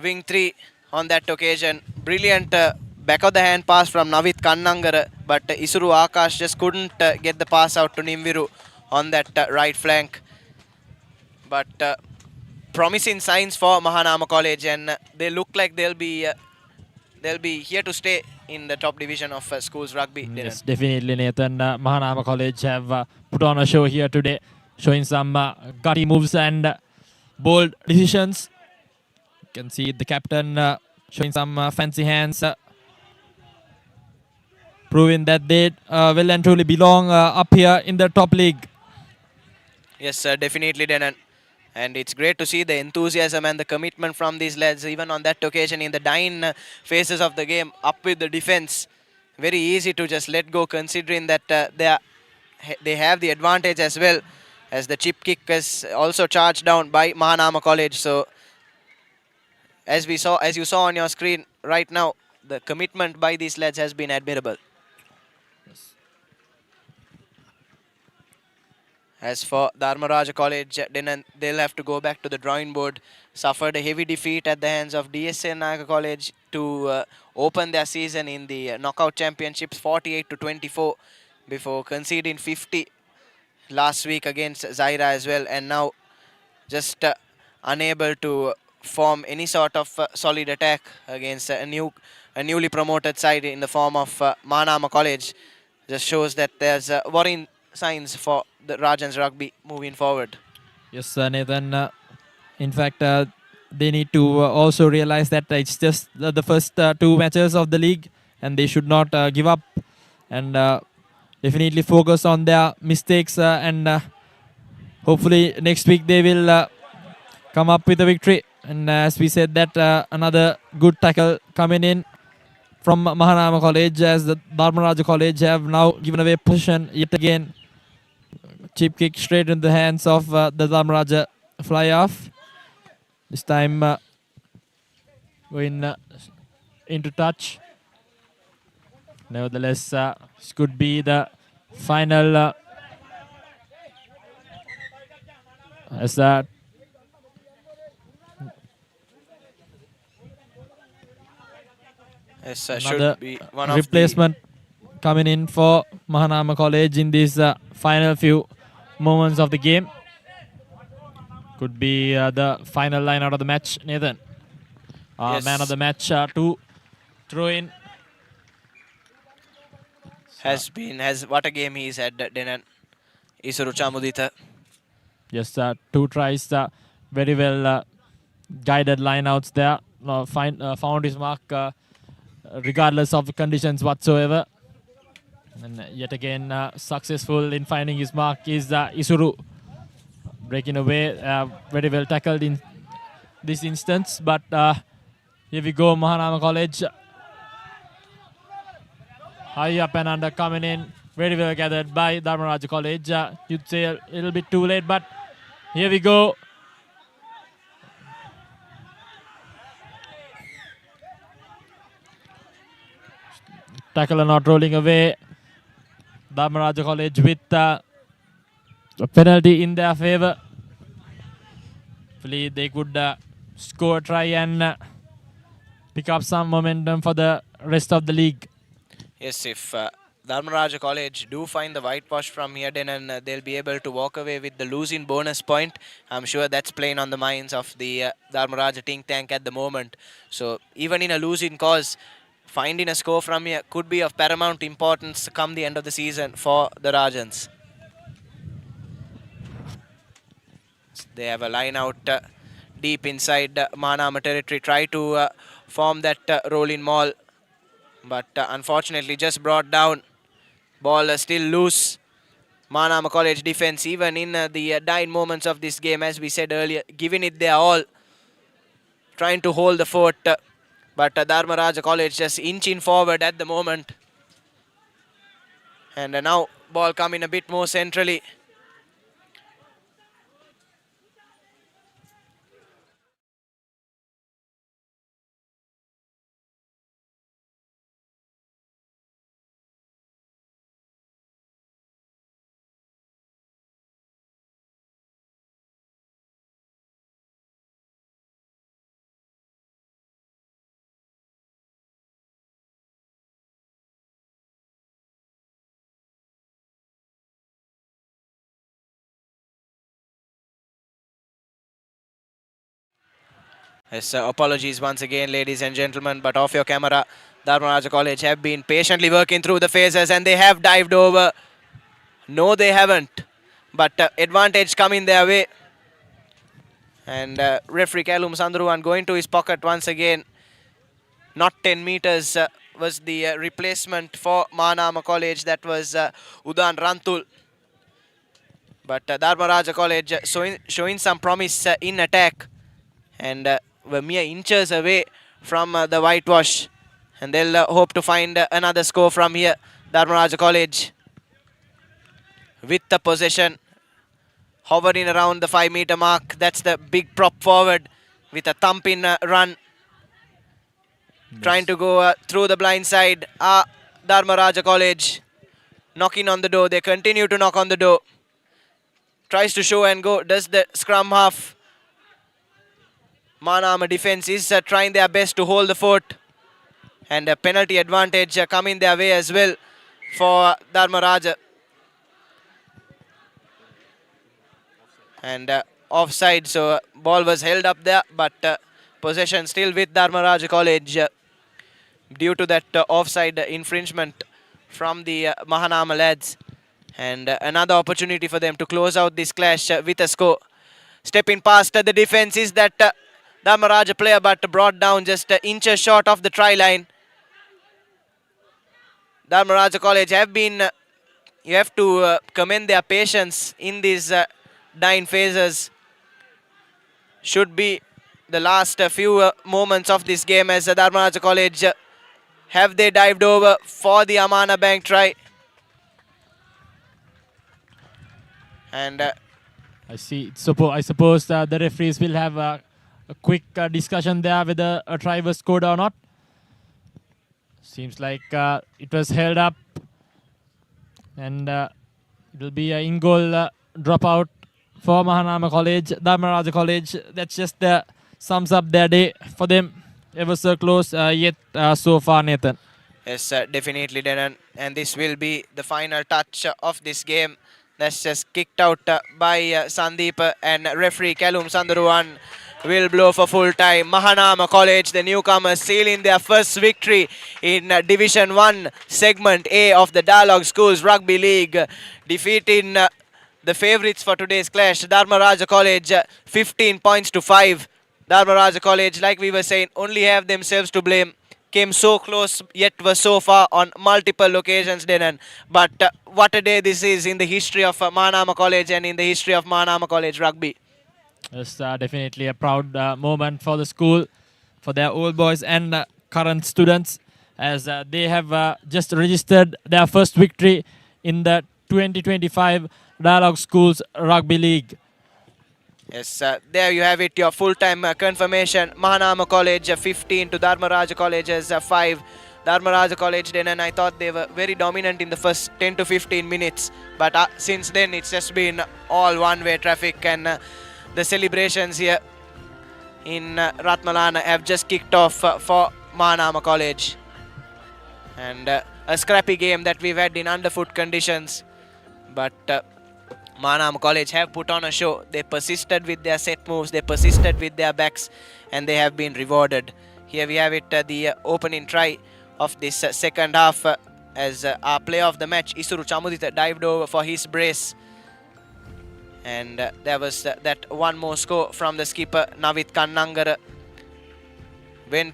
S1: wing 3 on that occasion. Brilliant back of the hand pass from Navit Kannangara, but Isuru Akash just couldn't get the pass out to Nimviru on that right flank. But promising signs for Mahanama College, and they look like they'll be here to stay in the top division of schools rugby.
S2: Yes, definitely, Nathan. Mahanama College have put on a show here today, showing some gutty moves and bold decisions. You can see the captain showing some fancy hands, proving that they well and truly belong up here in the top league.
S1: Yes, definitely, Denan. And it's great to see the enthusiasm and the commitment from these lads, even on that occasion in the dying phases of the game, up with the defense. Very easy to just let go, considering that they have the advantage as well, as the chip kick is also charged down by Mahanama College. So as you saw on your screen right now, the commitment by these lads has been admirable. As for Dharmaraja College, they'll have to go back to the drawing board. Suffered a heavy defeat at the hands of DSN Naga College to open their season in the knockout championships 48-24 before conceding 50 last week against Zaira as well, and now just unable to form any sort of solid attack against a newly promoted side in the form of Mahanama College. Just shows that there's worrying signs for the Rajans Rugby moving forward.
S2: Yes, Nathan. In fact, they need to also realize that it's just the first 2 matches of the league, and they should not give up, and definitely focus on their mistakes, and hopefully next week they will come up with a victory. And as we said, that another good tackle coming in from Mahanama College, as the Dharmaraja College have now given away possession yet again. Chip kick straight in the hands of the Dharmaraja fly off. This time going into touch. Nevertheless, this could be the final as that
S1: should be one of
S2: replacement coming in for Mahanama College in these final few moments of the game. Could be the final line out of the match, Nathan.
S1: Yes.
S2: Man of the match to throw in.
S1: What a game he's had, Denan. Isuru Chamudita.
S2: Yes, 2 tries, very well guided lineouts there. Found his mark regardless of the conditions whatsoever. And yet again, successful in finding his mark is Isuru. Breaking away, very well tackled in this instance. But here we go, Mahanama College. High up and under coming in. Very well gathered by Dharmaraja College. You'd say a little bit too late, but here we go. tackler not rolling away. Dharmaraja College with a penalty in their favour. Hopefully they could score, try and pick up some momentum for the rest of the league.
S1: Yes, if Dharmaraja College do find the whitewash from here, then they'll be able to walk away with the losing bonus point. I'm sure that's playing on the minds of the Dharmaraja think tank at the moment. So even in a losing cause, finding a score from here could be of paramount importance come the end of the season for the Rajans. They have a line out deep inside Mahanama territory, try to form that rolling maul, but unfortunately just brought down. Ball still loose. Mahanama College defense, even in the dying moments of this game, as we said earlier, giving it their all, trying to hold the fort, but Dharmaraja College just inching forward at the moment. And now ball coming a bit more centrally. Yes, apologies once again, ladies and gentlemen, but off your camera. Dharmaraja College have been patiently working through the phases and they have dived over. No, they haven't, but advantage coming their way. And referee Kalum Sandruwan going to his pocket once again. Not 10 meters was the replacement for Mahanama College. That was Udan Rantul. But Dharmaraja College showing some promise in attack. And were mere inches away from the whitewash, and they'll hope to find another score from here. Dharmaraja College with the possession, hovering around the 5-meter mark. That's the big prop forward with a thumping run, trying to go through the blind side. Dharmaraja College knocking on the door. They continue to knock on the door. Tries to show and go. Does the scrum half. Mahanama defense is trying their best to hold the fort, and a penalty advantage coming their way as well for Dharmaraja. And offside, so ball was held up there, but possession still with Dharmaraja College due to that offside infringement from the Mahanama lads. And another opportunity for them to close out this clash with a score. Stepping past the defense is that Dharmaraja player, but brought down just inches short of the try line. Dharmaraja College have been, you have to commend their patience in these dying phases. Should be the last few moments of this game, as Dharmaraja College have they dived over for the Amana Bank try. And
S2: I suppose the referees will have a quick discussion there whether a try was scored or not. Seems like it was held up, and it will be an in-goal dropout for Mahanama College. Dharmaraja College, that's just sums up their day for them. Ever so close yet so far, Nathan.
S1: Yes, definitely, Denan. And this will be the final touch of this game. That's just kicked out by Sandeep, and referee Kalum Sandruwan will blow for full time. Mahanama College, the newcomers, sealing their first victory in Division 1 Segment A of the Dialog Schools Rugby League, defeating the favourites for today's clash, Dharmaraja College, 15 points to 5. Dharmaraja College, like we were saying, only have themselves to blame. Came so close, yet was so far on multiple occasions, Denan. But what a day this is in the history of Mahanama College and in the history of Mahanama College Rugby.
S2: It's definitely a proud moment for the school, for their old boys and current students, as they have just registered their first victory in the 2025 Dialog Schools Rugby League.
S1: Yes, there you have it, your full-time confirmation. Mahanama College 15 to Dharmaraja College's 5. Dharmaraja College then, and I thought they were very dominant in the first 10 to 15 minutes. But since then, it's just been all one-way traffic, and the celebrations here in Ratmalana have just kicked off for Mahanama College. And a scrappy game that we've had in underfoot conditions. But Mahanama College have put on a show. They persisted with their set moves, they persisted with their backs, and they have been rewarded. Here we have it, the opening try of this second half, as our player of the match, Isuru Chamudita, dived over for his brace. And there was that one more score from the skipper, Navit Kannangara.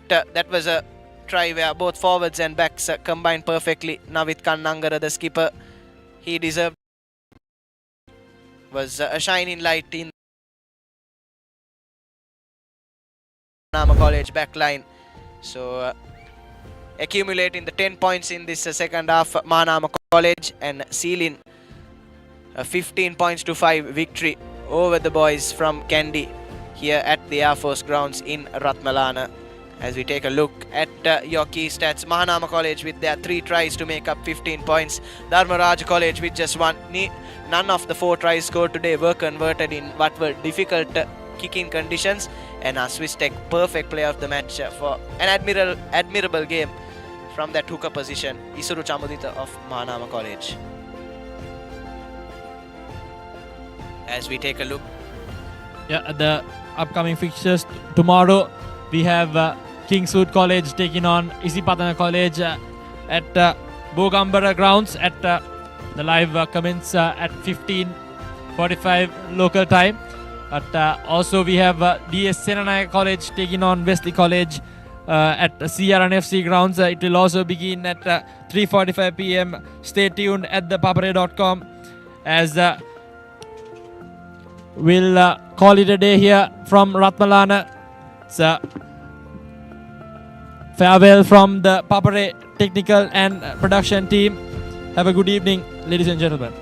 S1: That was a try where both forwards and backs combined perfectly. Navit Kannangara, the skipper, he deserved. Was a shining light in Mahanama College backline. So accumulating the 10 points in this second half, Mahanama College, and sealing a 15 points to 5 victory over the boys from Kandy here at the Air Force grounds in Ratmalana. As we take a look at your key stats, Mahanama College with their 3 tries to make up 15 points. Dharmaraja College with just 1. None of the 4 tries scored today were converted in what were difficult kicking conditions. And our Swiss Tech perfect player of the match for an admirable game from that hooker position, Isuru Chamudita of Mahanama College. As we take a look
S2: at the upcoming fixtures, tomorrow we have Kingswood College taking on Isipatana College at Bogambara grounds at the live commence at 15:45 local time. But also we have DS Senanaya College taking on Wesley College at CRN FC grounds. It will also begin at 3:45 p.m. Stay tuned at the papare.com as we'll call it a day here from Ratmalana. It's farewell from the Papare technical and production team. Have a good evening, ladies and gentlemen.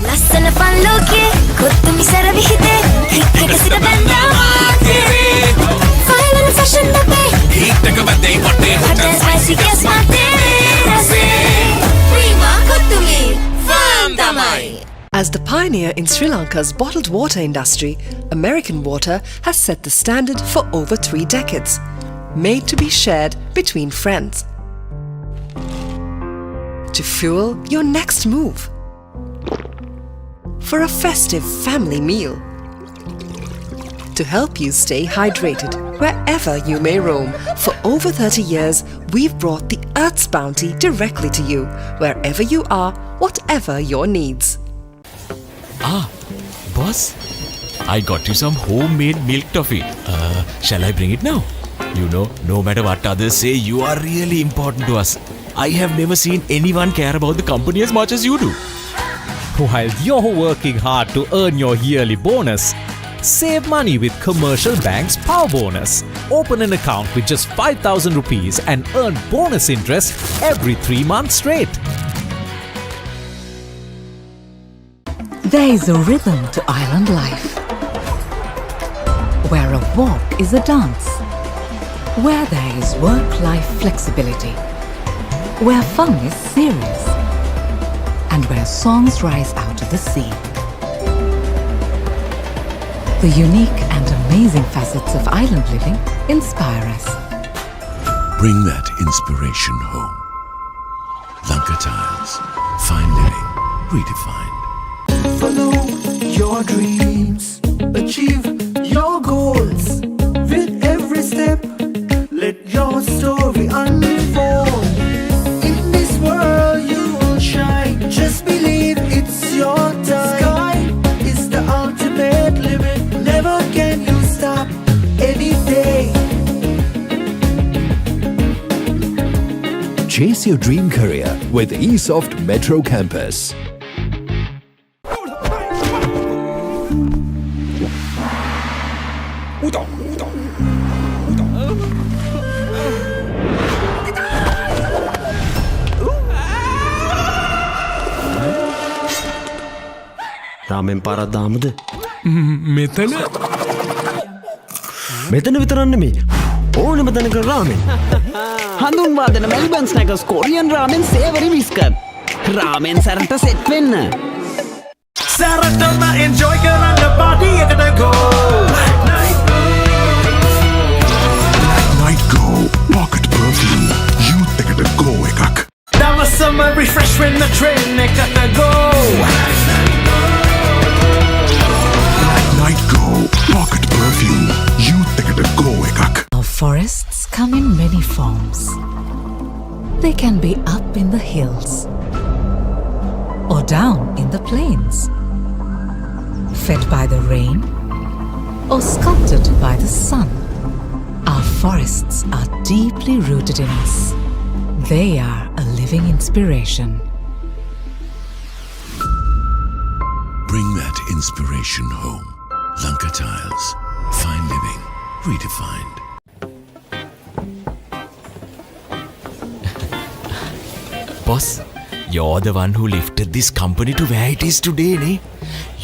S3: ලස්සන පල්ලෝකේ කොත්තුමි සරවිහිතේ හික්කක සිට බැන්දා මාතේ ෆයිල් and fashion දපේ හික්කක බදේ පොටේ hot and spicy guess මාතේ රසේ ප්‍රීමා කොත්තුමි ෆාම් තමයි.
S4: As the pioneer in Sri Lanka's bottled water industry, American Water has set the standard for over 3 decades, made to be shared between friends. To fuel your next move. For a festive family meal. To help you stay hydrated wherever you may roam. For over 30 years, we've brought the Earth's bounty directly to you, wherever you are, whatever your needs.
S5: Boss, I got you some homemade milk toffee. Shall I bring it now? You know, no matter what others say, you are really important to us. I have never seen anyone care about the company as much as you do.
S6: While you're working hard to earn your yearly bonus, save money with Commercial Bank's Power Bonus. Open an account with just 5,000 rupees and earn bonus interest every 3 months straight.
S7: There is a rhythm to island life, where a walk is a dance, where there is work-life flexibility, where fun is serious, and where songs rise out of the sea. The unique and amazing facets of island living inspire us.
S8: Bring that inspiration home. Lanka Tiles. Fine living. Redefined.
S9: Follow your dreams, achieve your goals. With every step, let your
S18: Chase your dream career with eSoft Metro Campus.
S11: රාමෙන් පාරක් දාමුද?
S12: මෙතන
S11: මෙතන විතරක් නෙමෙයි. ඕනෙම තැනක රාමෙන්.
S13: හඳුන්වා දෙන Melbourne ස්නැකර්ස් Korean රාමෙන් සේවරි විස්කර්. රාමෙන් සැරට set වෙන්න.
S9: සැරටම එන්ජොයි කරන්න පාටි එකට ගෝ.
S8: Night Go Pocket Perfume Youth එකට go එකක්.
S9: දවසම refresh වෙන්න train එකට ගෝ.
S8: Night Go Pocket Perfume Youth එකට go එකක්.
S7: Our forests come in many forms. They can be up in the hills or down in the plains, fed by the rain or sculpted by the sun. Our forests are deeply rooted in us. They are a living inspiration.
S8: Bring that inspiration home. Lanka Tiles. Fine living. Redefined.
S5: Boss, you're the one who lifted this company to where it is today, ne?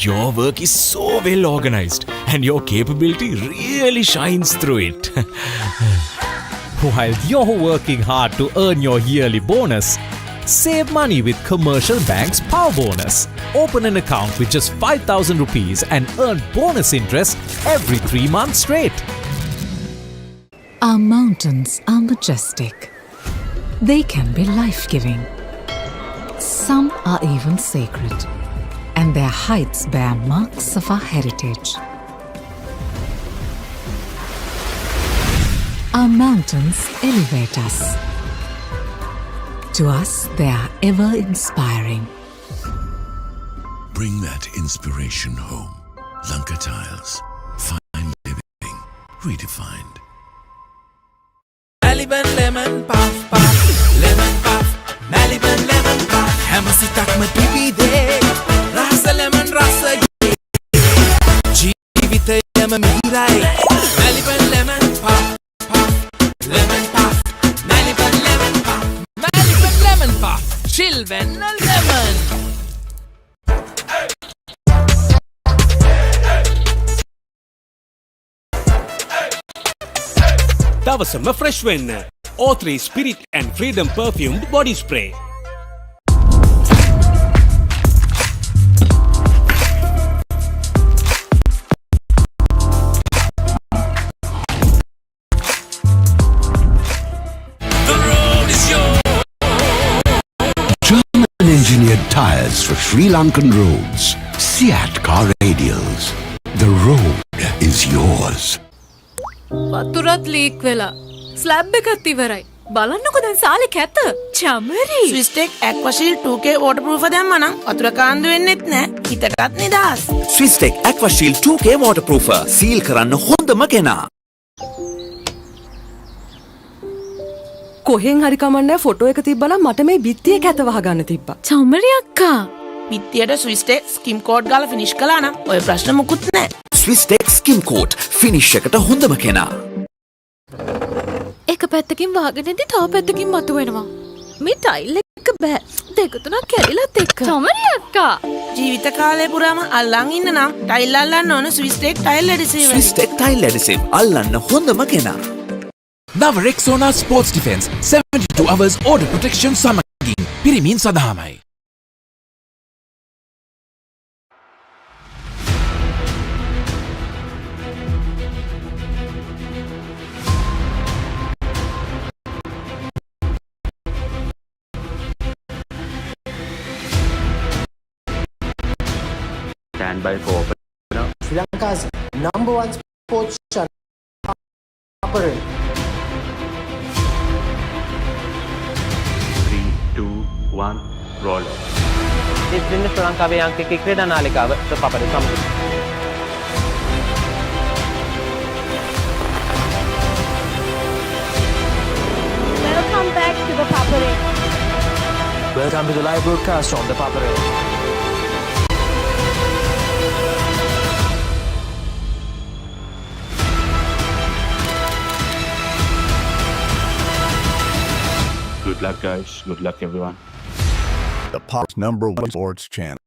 S5: Your work is so well organized and your capability really shines through it.
S6: While you're working hard to earn your yearly bonus, save money with Commercial Bank's Power Bonus. Open an account with just 5,000 rupees and earn bonus interest every 3 months straight.
S7: Our mountains are majestic. They can be life-giving. Some are even sacred, and their heights bear marks of our heritage. Our mountains elevate us. To us, they are ever inspiring.
S8: Bring that inspiration home. Lanka Tiles. Fine living. Redefined.
S17: Maliban lemon puff puff, lemon puff, Maliban lemon puff. Hammer sitakma pipide, rasa lemon rasa ye. Jeevithayama mihirai, Maliban lemon puff puff, lemon puff, Maliban lemon puff, Maliban lemon puff, chill when a lemon.
S12: දවසම fresh වෙන්න. O3 Spirit and Freedom Perfumed Body Spray.
S17: The road is yours.
S8: German engineered tires for Sri Lankan roads. Seat car radials. The road is yours.
S14: වතුරත් leak වෙලා slab එකත් ඉවරයි. බලන්නකො දැන් සාලේ කැත. Chamari.
S15: ස්විස්ටෙක් ඇක්වාෂීල්ඩ් 2K waterproof දැම්මනම් වතුර කාන්දු වෙන්නෙත් නෑ. හිතටත් නිදහස්.
S10: Swistek AquaShield 2K waterproofer. සීල් කරන්න හොඳම කෙනා.
S16: කොහෙන් හරි කමන්නේ ෆොටෝ එක තිබ්බනම් මට මේ බිත්තිය කැත වහගන්න තිබ්බා.
S14: චමරි අක්කා.
S15: පිත්තියට ස්විස්ටෙක් ස්කිම් කෝඩ් ගාලා ෆිනිෂ් කළා නම් ඔය ප්‍රශ්න මුකුත් නෑ.
S10: Swistek Skim Coat. Finish එකට හොඳම කෙනා.
S14: එක පැත්තකින් වහගෙනදී තව පැත්තකින් මතුවෙනවා. මේ ටයිල් එක බෑ. දෙක තුනක් කැඩිලත් එක්ක. චමරි අක්කා.
S15: ජීවිත කාලය පුරාම අල්ලන් ඉන්න නම් ටයිල් අල්ලන්න ඕන ස්විස්ටෙක් ටයිල් ඇඩිසිව්.
S10: Swistek Tile Adhesive. අල්ලන්න හොඳම කෙනා.
S17: නව රෙක්සෝනා sports defence 72 hours order protection සමගින් පිරිමින් සඳහාමයි.
S19: Stand by for opener. Sri Lanka's #1 sports channel, Papare. 3, 2, 1, roll.
S20: ඉතින් ශ්‍රී ලංකාවේ අංකික ක්‍රීඩා නාලිකාව Papare සමග.
S3: Welcome back to to the Papare.
S19: Welcome to the live broadcast from the Papare.
S21: Good luck, guys. Good luck, everyone.
S18: The Pop's #1 sports channel.